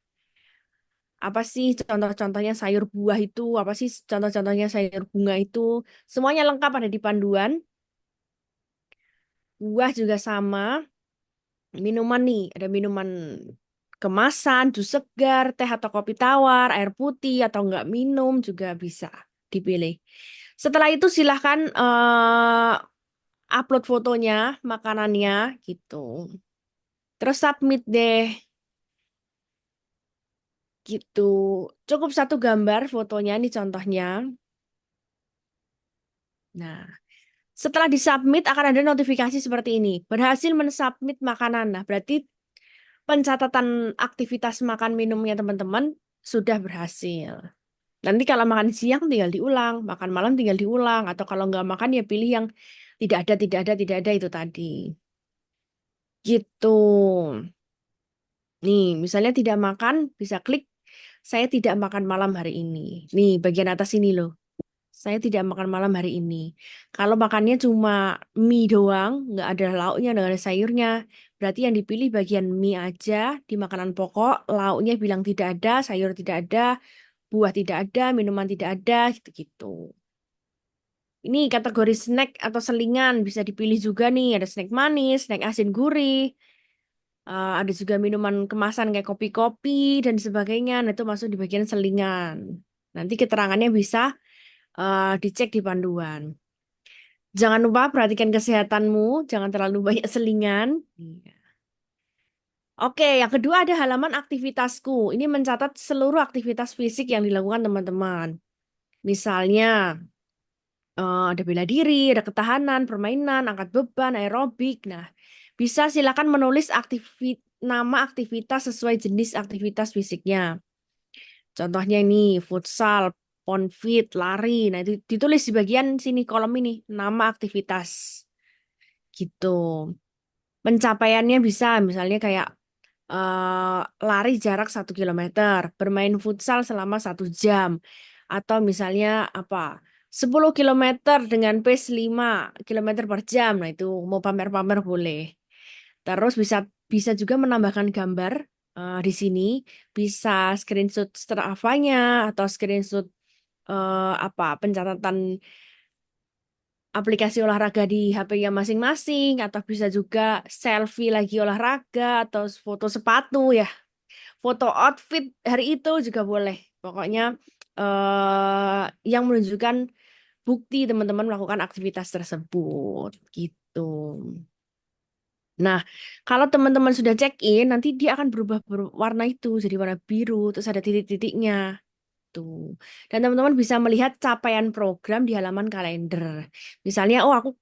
Apa sih contoh-contohnya sayur buah itu? Apa sih contoh-contohnya sayur bunga itu? Semuanya lengkap ada di panduan. Buah juga sama. Minuman nih, ada minuman kemasan, jus segar, teh atau kopi tawar, air putih atau enggak minum juga bisa dipilih. Setelah itu silahkan upload fotonya, makanannya gitu. Terus submit deh gitu. Cukup 1 gambar fotonya ini contohnya. Nah, setelah disubmit akan ada notifikasi seperti ini. Berhasil mensubmit makanan. Nah, berarti pencatatan aktivitas makan minumnya teman-teman sudah berhasil. Nanti kalau makan siang tinggal diulang, makan malam tinggal diulang, atau kalau nggak makan ya pilih yang tidak ada, tidak ada, tidak ada itu tadi. Gitu. Nih, misalnya tidak makan, bisa klik saya tidak makan malam hari ini. Nih, bagian atas ini loh. Saya tidak makan malam hari ini. Kalau makannya cuma mie doang, nggak ada lauknya, nggak ada sayurnya, berarti yang dipilih bagian mie aja di makanan pokok, lauknya bilang tidak ada, sayur tidak ada, buah tidak ada, minuman tidak ada, gitu-gitu. Ini kategori snack atau selingan bisa dipilih juga nih. Ada snack manis, snack asin gurih. Ada juga minuman kemasan kayak kopi-kopi dan sebagainya. Nah, itu masuk di bagian selingan. Nanti keterangannya bisa dicek di panduan. Jangan lupa perhatikan kesehatanmu, jangan terlalu banyak selingan. Iya. Oke, yang kedua ada halaman aktivitasku. Ini mencatat seluruh aktivitas fisik yang dilakukan teman-teman. Misalnya, ada bela diri, ada ketahanan, permainan, angkat beban, aerobik. Nah, bisa silakan menulis nama aktivitas sesuai jenis aktivitas fisiknya. Contohnya ini, futsal, ponfit, lari. Nah, itu ditulis di bagian sini kolom ini, nama aktivitas. Gitu. Pencapaiannya bisa, misalnya kayak lari jarak 1 kilometer, bermain futsal selama 1 jam, atau misalnya apa 10 kilometer dengan pace 5 kilometer per jam. Nah, itu mau pamer-pamer boleh. Terus bisa bisa juga menambahkan gambar di sini, bisa screenshot Strava-nya atau screenshot apa pencatatan aplikasi olahraga di HP-nya masing-masing, atau bisa juga selfie lagi olahraga atau foto sepatu ya, foto outfit hari itu juga boleh. Pokoknya yang menunjukkan bukti teman-teman melakukan aktivitas tersebut gitu. Nah, kalau teman-teman sudah check in, nanti dia akan berubah warna itu jadi warna biru, terus ada titik-titiknya tuh. Dan teman-teman bisa melihat capaian program di halaman kalender. Misalnya, oh aku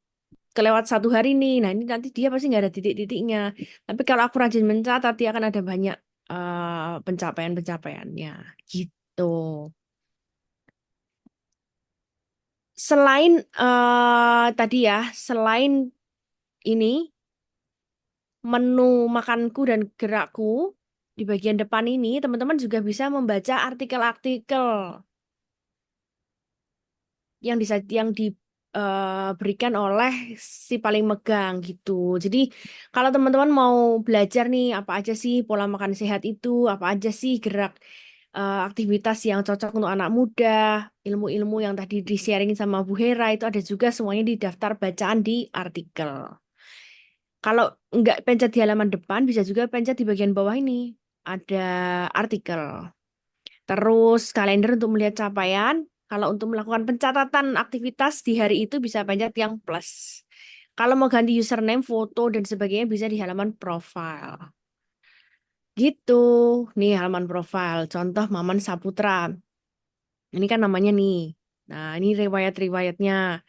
kelewat 1 hari nih, nah ini nanti dia pasti nggak ada titik-titiknya. Tapi kalau aku rajin mencatat, dia akan ada banyak pencapaian-pencapaiannya gitu. Selain tadi ya, selain ini menu makanku dan gerakku di bagian depan ini, teman-teman juga bisa membaca artikel-artikel yang diberikan oleh si paling megang gitu. Jadi kalau teman-teman mau belajar nih apa aja sih pola makan sehat itu, apa aja sih gerak aktivitas yang cocok untuk anak muda, ilmu-ilmu yang tadi di-sharing sama Bu Hera itu ada juga semuanya di daftar bacaan di artikel. Kalau nggak pencet di halaman depan, bisa juga pencet di bagian bawah ini. Ada artikel. Terus kalender untuk melihat capaian. Kalau untuk melakukan pencatatan aktivitas di hari itu bisa pencet yang plus. Kalau mau ganti username, foto, dan sebagainya bisa di halaman profile. Gitu. Nih halaman profile. Contoh Maman Saputra. Ini kan namanya nih. Nah, ini riwayat-riwayatnya.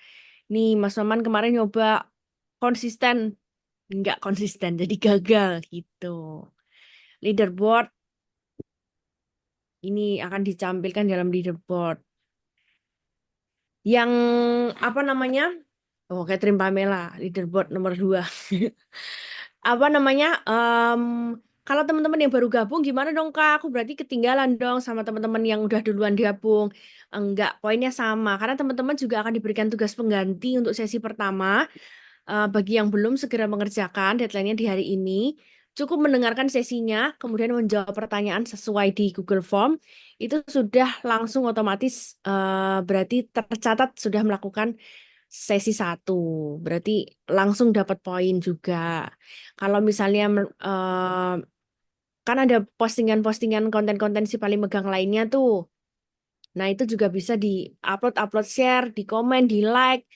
Nih, Mas Maman kemarin nyoba konsisten. Nggak konsisten, jadi gagal gitu. Leaderboard ini akan ditampilkan dalam leaderboard. Yang apa namanya? Oh, Catherine Pamela, leaderboard nomor 2. Apa namanya? Kalau teman-teman yang baru gabung gimana dong Kak? Aku berarti ketinggalan dong sama teman-teman yang udah duluan gabung. Enggak, poinnya sama. Karena teman-teman juga akan diberikan tugas pengganti untuk sesi pertama. Bagi yang belum segera mengerjakan deadline-nya di hari ini, cukup mendengarkan sesinya, kemudian menjawab pertanyaan sesuai di Google Form, itu sudah langsung otomatis berarti tercatat sudah melakukan sesi 1. Berarti langsung dapat poin juga. Kalau misalnya kan ada postingan-postingan konten-konten si paling megang lainnya tuh. Nah, itu juga bisa di-upload, share, di komen, di like,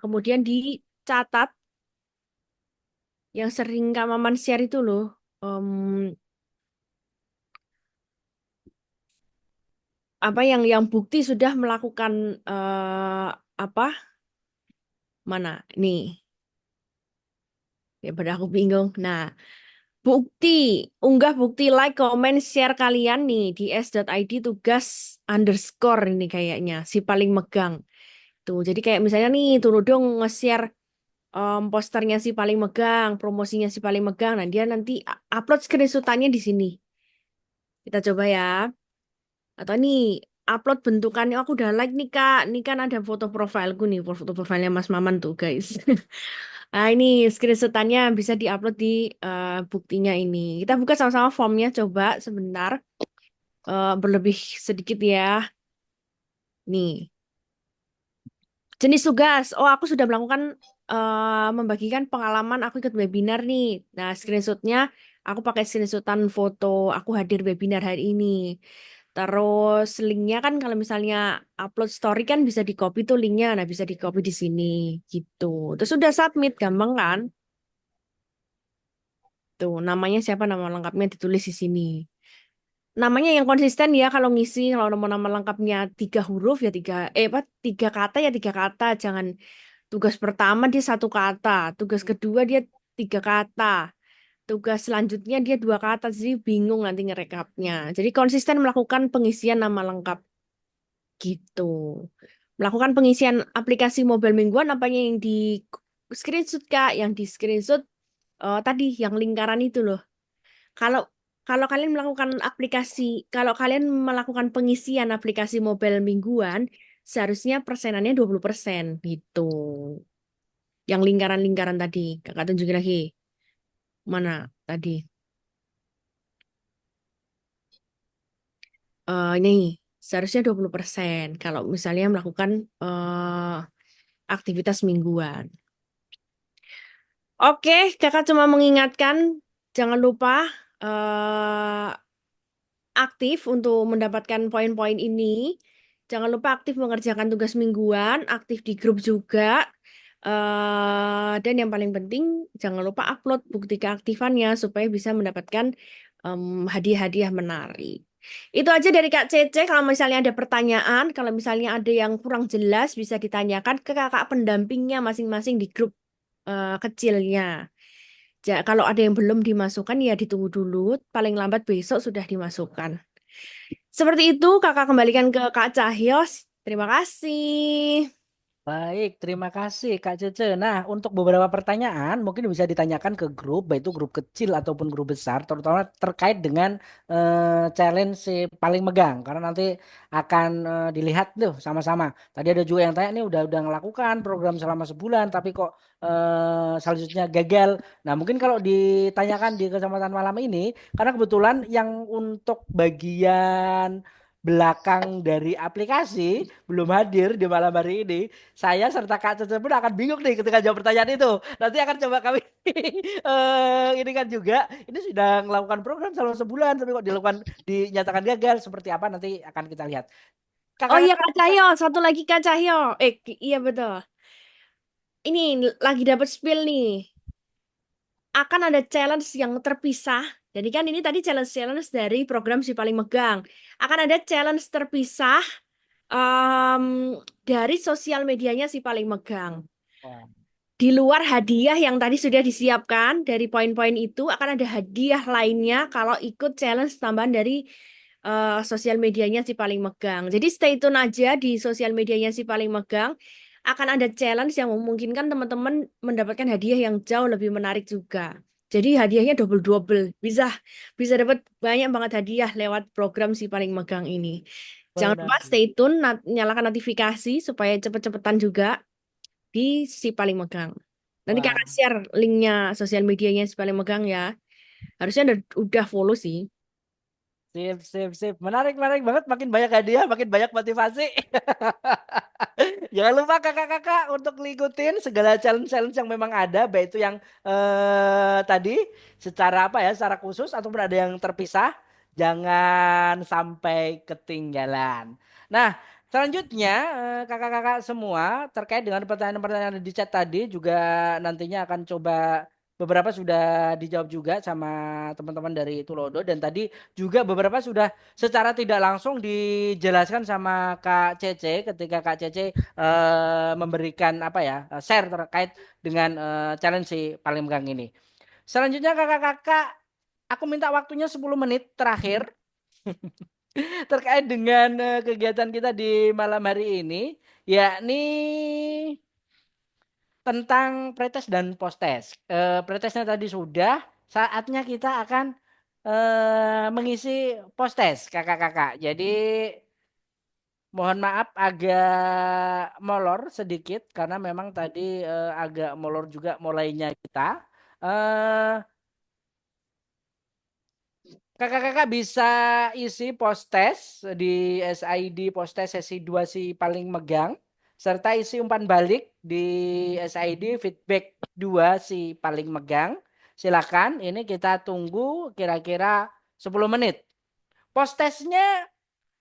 kemudian dicatat yang sering Kak Maman share itu loh. Apa yang bukti sudah melakukan apa? Mana? Nih. Ya pada aku bingung. Nah, bukti, unggah bukti like, comment, share kalian nih di s.id tugas underscore ini kayaknya si paling megang. Tuh, jadi kayak misalnya nih turun dong nge-share posternya si paling megang, promosinya si paling megang. Nah, dia nanti upload screenshotannya di sini. Kita coba ya. Atau nih upload bentukannya aku udah like nih Kak. Ini kan ada foto profilku nih, foto profilnya Mas Maman tuh guys. Nah, ini screenshotannya bisa diupload di buktinya ini. Kita buka sama-sama formnya coba sebentar. Berlebih sedikit ya. Nih. Jenis tugas. Oh, aku sudah melakukan membagikan pengalaman aku ikut webinar nih. Nah, screenshotnya aku pakai screenshotan foto aku hadir webinar hari ini. Terus linknya kan kalau misalnya upload story kan bisa di copy tuh linknya. Nah, bisa di copy di sini gitu. Terus sudah submit, gampang kan? Tuh, namanya siapa, nama lengkapnya ditulis di sini. Namanya yang konsisten ya kalau ngisi, kalau nama lengkapnya 3 huruf ya apa 3 kata ya 3 kata. Jangan tugas pertama dia 1 kata, tugas kedua dia 3 kata, tugas selanjutnya dia 2 kata. Jadi bingung nanti ngerekapnya. Jadi konsisten melakukan pengisian nama lengkap gitu. Melakukan pengisian aplikasi mobile mingguan apanya yang di screenshot Kak, yang di screenshot tadi yang lingkaran itu loh. Kalau kalau kalian melakukan kalau kalian melakukan pengisian aplikasi mobile mingguan, seharusnya persenannya 20% gitu. Yang lingkaran-lingkaran tadi, Kakak tunjukin lagi. Mana tadi? Ini seharusnya 20% kalau misalnya melakukan aktivitas mingguan. Oke, Kakak cuma mengingatkan jangan lupa eh, aktif untuk mendapatkan poin-poin ini. Jangan lupa aktif mengerjakan tugas mingguan, aktif di grup juga. Dan yang paling penting, jangan lupa upload bukti keaktifannya supaya bisa mendapatkan hadiah-hadiah menarik. Itu aja dari Kak Cece. Kalau misalnya ada pertanyaan, kalau misalnya ada yang kurang jelas, bisa ditanyakan ke kakak pendampingnya masing-masing di grup kecilnya. Kalau ada yang belum dimasukkan, ya ditunggu dulu. Paling lambat besok sudah dimasukkan. Seperti itu, kakak kembalikan ke Kak Cahyos. Terima kasih. Baik, terima kasih Kak Cece. Nah, untuk beberapa pertanyaan mungkin bisa ditanyakan ke grup, baik itu grup kecil ataupun grup besar, terutama terkait dengan challenge si paling megang, karena nanti akan dilihat tuh sama-sama. Tadi ada juga yang tanya nih udah ngelakukan program selama sebulan, tapi kok selanjutnya gagal. Nah, mungkin kalau ditanyakan di kesempatan malam ini, karena kebetulan yang untuk bagian belakang dari aplikasi belum hadir di malam hari ini, saya serta Kak Cece pun akan bingung nih ketika jawab pertanyaan itu. Nanti akan coba kami ini kan juga ini sudah melakukan program selama sebulan tapi kok dinyatakan gagal seperti apa nanti akan kita lihat. Oh iya Kakak-kakak Kak bisa Cahyo, satu lagi Kak Cahyo. Iya betul. Ini lagi dapat spill nih. Akan ada challenge yang terpisah. Jadi kan ini tadi challenge-challenge dari program Si Paling Megang. Akan ada challenge terpisah dari sosial medianya Si Paling Megang. Wah, Di luar hadiah yang tadi sudah disiapkan dari poin-poin itu, akan ada hadiah lainnya kalau ikut challenge tambahan dari sosial medianya Si Paling Megang. Jadi stay tune aja di sosial medianya Si Paling Megang. Akan ada challenge yang memungkinkan teman-teman mendapatkan hadiah yang jauh lebih menarik juga. Jadi hadiahnya double-double. Bisa bisa dapat banyak banget hadiah lewat program Si Paling Megang ini. Jangan lupa benar. stay tune, nyalakan notifikasi supaya cepet-cepetan juga di Si Paling Megang. Nanti kakak Wah. share linknya sosial medianya Si Paling Megang ya. Harusnya udah follow sih. Sip, sip, sip. Menarik, menarik banget. Makin banyak hadiah, makin banyak motivasi. Jangan lupa kakak-kakak untuk ngikutin segala challenge-challenge yang memang ada, baik itu yang tadi secara apa ya, secara khusus ataupun ada yang terpisah. Jangan sampai ketinggalan. Nah, selanjutnya kakak-kakak semua terkait dengan pertanyaan-pertanyaan di chat tadi juga nantinya akan coba beberapa sudah dijawab juga sama teman-teman dari Tulodo dan tadi juga beberapa sudah secara tidak langsung dijelaskan sama Kak Cece ketika Kak Cece memberikan apa ya share terkait dengan challenge si paling megang ini. Selanjutnya kakak-kakak aku minta waktunya 10 menit terakhir terkait dengan kegiatan kita di malam hari ini yakni tentang pretest dan postes. Pretestnya tadi sudah, saatnya kita akan mengisi postes kakak-kakak. Jadi mohon maaf agak molor sedikit karena memang tadi agak molor juga mulainya kita. Eh, Kakak-kakak bisa isi postes di SID postes sesi 2 si paling megang. serta isi umpan balik di SID feedback 2 si paling megang. Silakan, ini kita tunggu kira-kira 10 menit. Post testnya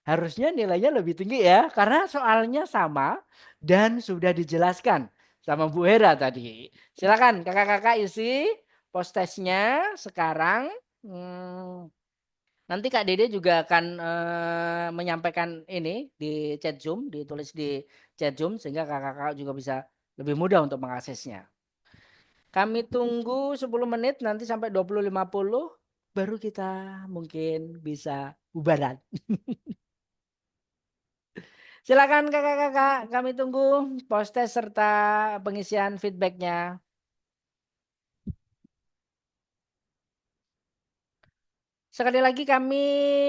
harusnya nilainya lebih tinggi ya, karena soalnya sama dan sudah dijelaskan sama Bu Hera tadi. Silakan kakak-kakak isi post testnya sekarang. Nanti Kak Dede juga akan menyampaikan ini di chat Zoom, ditulis di chat Zoom sehingga kakak-kakak juga bisa lebih mudah untuk mengaksesnya. Kami tunggu 10 menit nanti sampai 20.50 baru kita mungkin bisa bubaran. Silakan kakak-kakak, kami tunggu post test serta pengisian feedbacknya. Sekali lagi kami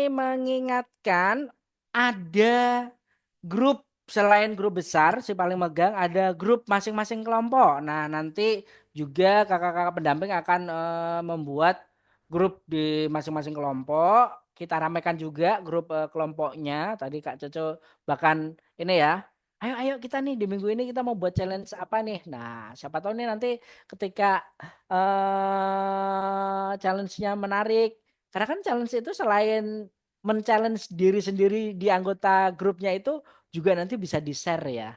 mengingatkan ada grup selain grup besar si paling megang ada grup masing-masing kelompok. Nah, nanti juga kakak-kakak pendamping akan membuat grup di masing-masing kelompok. Kita ramekan juga grup kelompoknya. Tadi Kak Coco bahkan ini ya. Ayo kita nih di minggu ini kita mau buat challenge apa nih. Nah, siapa tahu nih nanti ketika challenge-nya menarik. Karena kan challenge itu selain men-challenge diri sendiri di anggota grupnya itu juga nanti bisa di-share ya.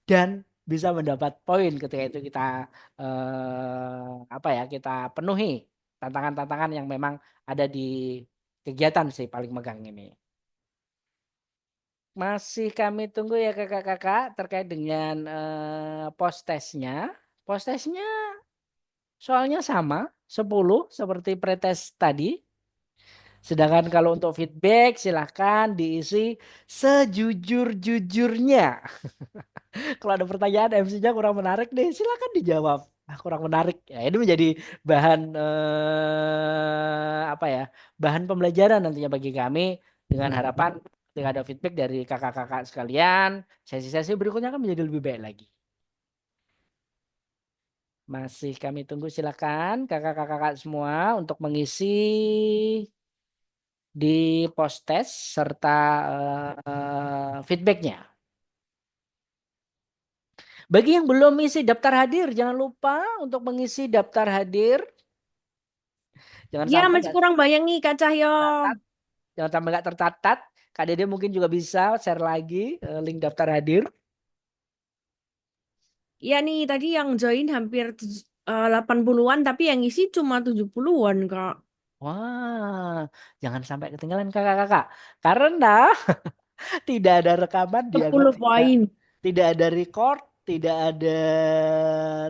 Dan bisa mendapat poin ketika itu kita kita penuhi tantangan-tantangan yang memang ada di kegiatan si paling megang ini. Masih kami tunggu ya kakak-kakak terkait dengan post testnya. Post testnya soalnya sama 10 seperti pretest tadi. Sedangkan kalau untuk feedback silahkan diisi sejujur-jujurnya. Kalau ada pertanyaan MC-nya kurang menarik deh, silahkan dijawab. Nah, kurang menarik. Ya, ini menjadi bahan bahan pembelajaran nantinya bagi kami dengan harapan ketika ada feedback dari kakak-kakak sekalian, sesi-sesi berikutnya akan menjadi lebih baik lagi. Masih kami tunggu silakan kakak-kakak semua untuk mengisi di post test serta feedbacknya. Bagi yang belum isi daftar hadir, jangan lupa untuk mengisi daftar hadir. Jangan Ya, sampai masih kurang banyak nih Kak Cahyo. jangan sampai nggak tercatat. Kak Dede mungkin juga bisa share lagi link daftar hadir. Ya nih, tadi yang join hampir 80-an, tapi yang isi cuma 70-an, Kak. Wah, jangan sampai ketinggalan kakak-kakak. Karena tidak ada rekaman dianggap 10 poin. tidak ada record, tidak ada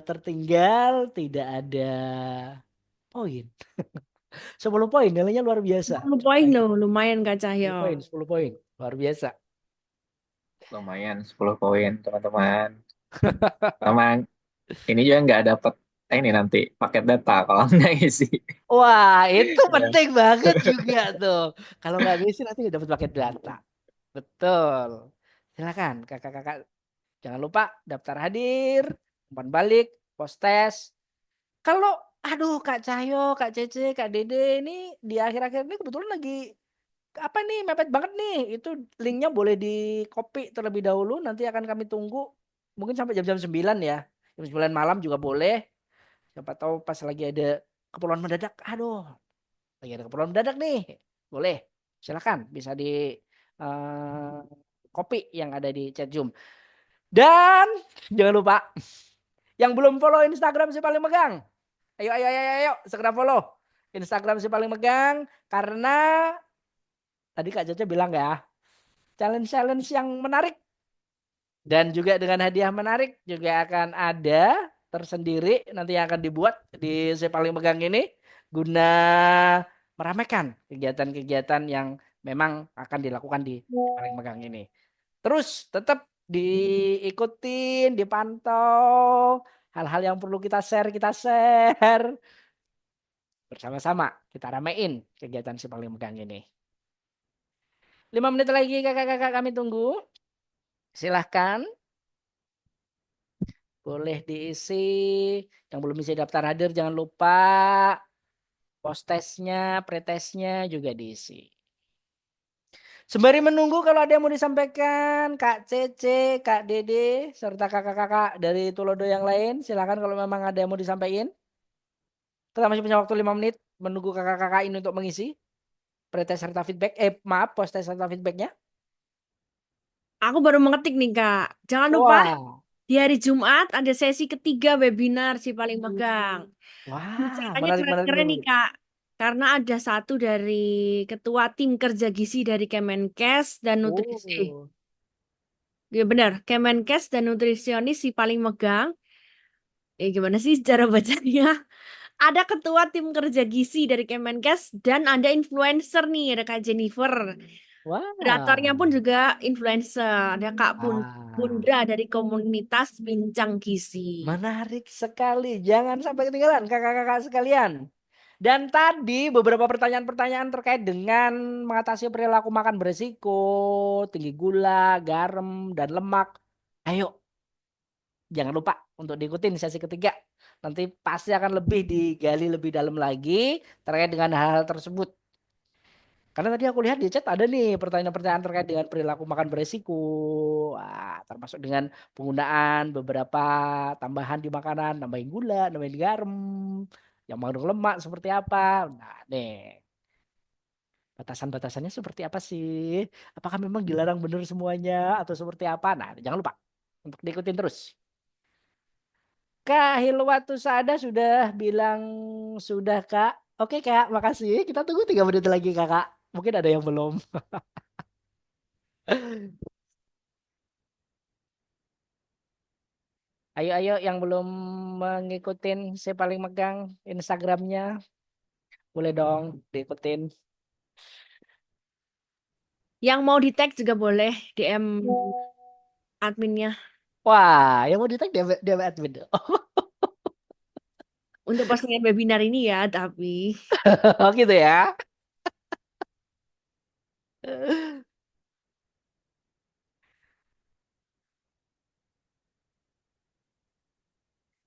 tertinggal, tidak ada poin. 10 poin nilainya luar biasa. 10 poin loh, lumayan Kak 10 poin, Cahyo. 10 poin. Luar biasa. Lumayan 10 poin teman-teman. Memang ini juga nggak dapat ini nanti paket data kalau nggak isi. Wah, itu Ya. penting banget juga tuh. Kalau nggak ngisi nanti nggak dapat paket data. Betul. Silakan kakak-kakak. Jangan lupa daftar hadir, umpan balik, post test. Kalau aduh Kak Cahyo, Kak Cece, Kak Dede ini di akhir-akhir ini kebetulan lagi apa nih mepet banget nih. Itu linknya boleh di copy terlebih dahulu. Nanti akan kami tunggu mungkin sampai jam-jam 9 ya. Jam 9 malam juga boleh. Siapa tahu pas lagi ada keperluan mendadak. Aduh, lagi ada keperluan mendadak nih. Boleh. Silakan bisa di copy yang ada di chat Zoom. Dan jangan lupa yang belum follow Instagram si paling megang. Ayo, segera follow Instagram si paling megang karena tadi Kak Caca bilang ya, challenge yang menarik dan juga dengan hadiah menarik juga akan ada tersendiri nanti yang akan dibuat di si paling megang ini guna meramaikan kegiatan-kegiatan yang memang akan dilakukan di si paling megang ini. Terus tetap diikutin, dipantau hal-hal yang perlu kita share bersama-sama kita ramein kegiatan si paling megang ini. 5 menit lagi kakak-kakak kami tunggu. Silahkan. Boleh diisi. Yang belum isi daftar hadir jangan lupa. Post testnya, pretestnya juga diisi. Sembari menunggu kalau ada yang mau disampaikan, Kak Cece, Kak Dede, serta kakak-kakak dari Tulodo yang lain, silakan kalau memang ada yang mau disampaikan. Kita masih punya waktu 5 menit menunggu kakak-kakak ini untuk mengisi pretest serta feedback. Maaf, post test serta feedbacknya. Aku baru mengetik nih, Kak. Jangan lupa Wah, di hari Jumat ada sesi ketiga webinar si paling megang. wah, Bicaranya menarik, menarik, keren-keren nih, menarik. Kak. Karena ada satu dari ketua tim kerja gizi dari Kemenkes dan nutrisi. Oh, Ya benar, Kemenkes dan nutrisionis si paling megang. Gimana sih cara bacanya? Ada ketua tim kerja gizi dari Kemenkes dan ada influencer nih, ada Kak Jennifer. Moderatornya wah. pun juga influencer. Ada Kak Ah, Bundra dari komunitas Bincang Gizi. menarik sekali. Jangan sampai ketinggalan kakak-kakak sekalian. Dan tadi beberapa pertanyaan-pertanyaan terkait dengan mengatasi perilaku makan beresiko, tinggi gula, garam, dan lemak. Ayo, jangan lupa untuk diikutin sesi ketiga. Nanti pasti akan lebih digali lebih dalam lagi terkait dengan hal tersebut. Karena tadi aku lihat di chat ada nih pertanyaan-pertanyaan terkait dengan perilaku makan beresiko. Termasuk dengan penggunaan beberapa tambahan di makanan, nambahin gula, nambahin garam, yang mengandung lemak seperti apa. Nah, nih batasan-batasannya seperti apa sih? Apakah memang dilarang benar semuanya atau seperti apa? Nah, jangan lupa untuk diikutin terus. Kak Hilwatu Sada sudah bilang sudah, Kak. Oke, Kak, makasih. Kita tunggu 3 menit lagi, Kakak. Mungkin ada yang belum. Ayo yang belum mengikutin saya paling megang Instagramnya, boleh dong diikutin. Yang mau di tag juga boleh DM adminnya Wah, yang mau di tag dia admin. untuk postingan webinar ini ya, tapi Oh gitu ya.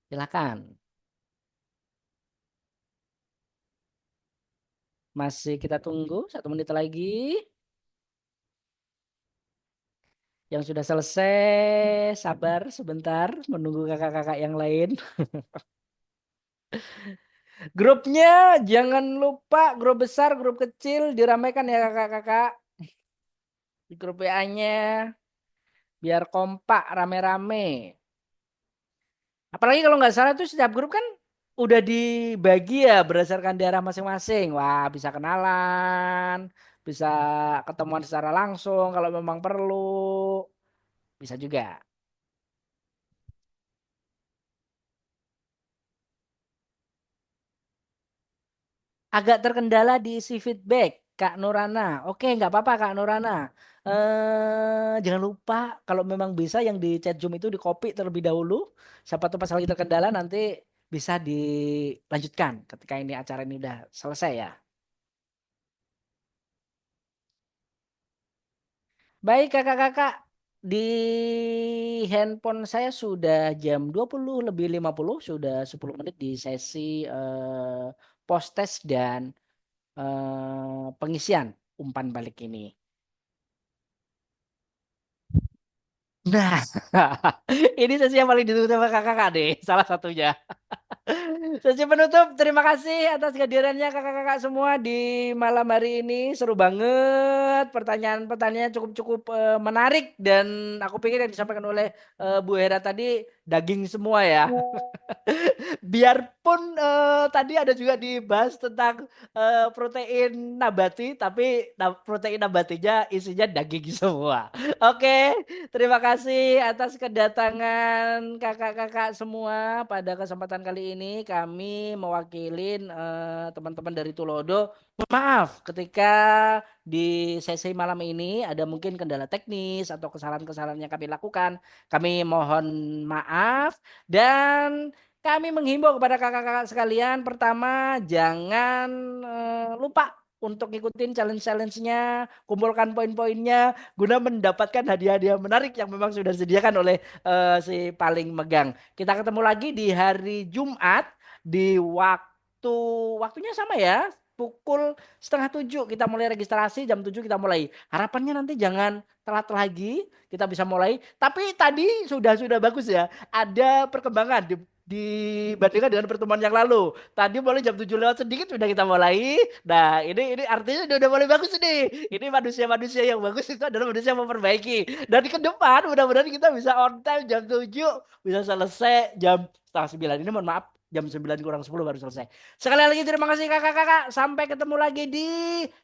Silakan. Masih kita tunggu 1 menit lagi. Yang sudah selesai, sabar sebentar menunggu kakak-kakak yang lain. Grupnya jangan lupa grup besar, grup kecil diramaikan ya kakak-kakak. Di grup WA-nya biar kompak rame-rame. Apalagi kalau nggak salah tuh setiap grup kan udah dibagi ya berdasarkan daerah masing-masing. Wah, bisa kenalan, bisa ketemuan secara langsung kalau memang perlu. Bisa juga. Agak terkendala di isi feedback, Kak Nurana. Oke, nggak apa-apa Kak Nurana. Jangan lupa kalau memang bisa yang di chat Zoom itu di copy terlebih dahulu. Siapa tahu pas lagi terkendala nanti bisa dilanjutkan ketika ini acara ini udah selesai ya. Baik kakak-kakak, di handphone saya sudah jam 20 lebih 50, sudah 10 menit di sesi post test dan pengisian umpan balik ini. Nah, ini sesi yang paling ditunggu sama kakak-kakak deh, salah satunya. Sesi penutup, terima kasih atas kehadirannya kakak-kakak semua di malam hari ini. Seru banget, pertanyaan-pertanyaannya cukup-cukup menarik dan aku pikir yang disampaikan oleh Bu Hera tadi daging semua ya. Biarpun tadi ada juga dibahas tentang protein nabati, tapi protein nabatinya isinya daging semua. Oke, terima kasih atas kedatangan kakak-kakak semua pada kesempatan kali ini. Kami mewakilin teman-teman dari Tulodo. Maaf ketika di sesi malam ini ada mungkin kendala teknis atau kesalahan-kesalahan yang kami lakukan. Kami mohon maaf dan kami menghimbau kepada kakak-kakak sekalian, pertama jangan lupa untuk ngikutin challenge-challenge-nya, kumpulkan poin-poinnya guna mendapatkan hadiah-hadiah menarik yang memang sudah disediakan oleh si paling megang. Kita ketemu lagi di hari Jumat di waktunya sama ya. pukul 6:30 kita mulai registrasi, jam 7 kita mulai. Harapannya nanti jangan telat lagi, kita bisa mulai. Tapi tadi sudah bagus ya. Ada perkembangan dibandingkan dengan pertemuan yang lalu. Tadi mulai jam 7 lewat sedikit sudah kita mulai. Nah, ini artinya udah mulai bagus nih. Ini manusia-manusia yang bagus itu adalah manusia yang memperbaiki. Dan ke depan mudah-mudahan kita bisa on time jam 7, bisa selesai jam setengah 9. Ini mohon maaf jam 9 kurang 10 baru selesai. Sekali lagi terima kasih kakak-kakak. Sampai ketemu lagi di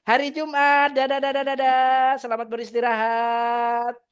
hari Jumat. Dadah, dadah, dadah. Selamat beristirahat.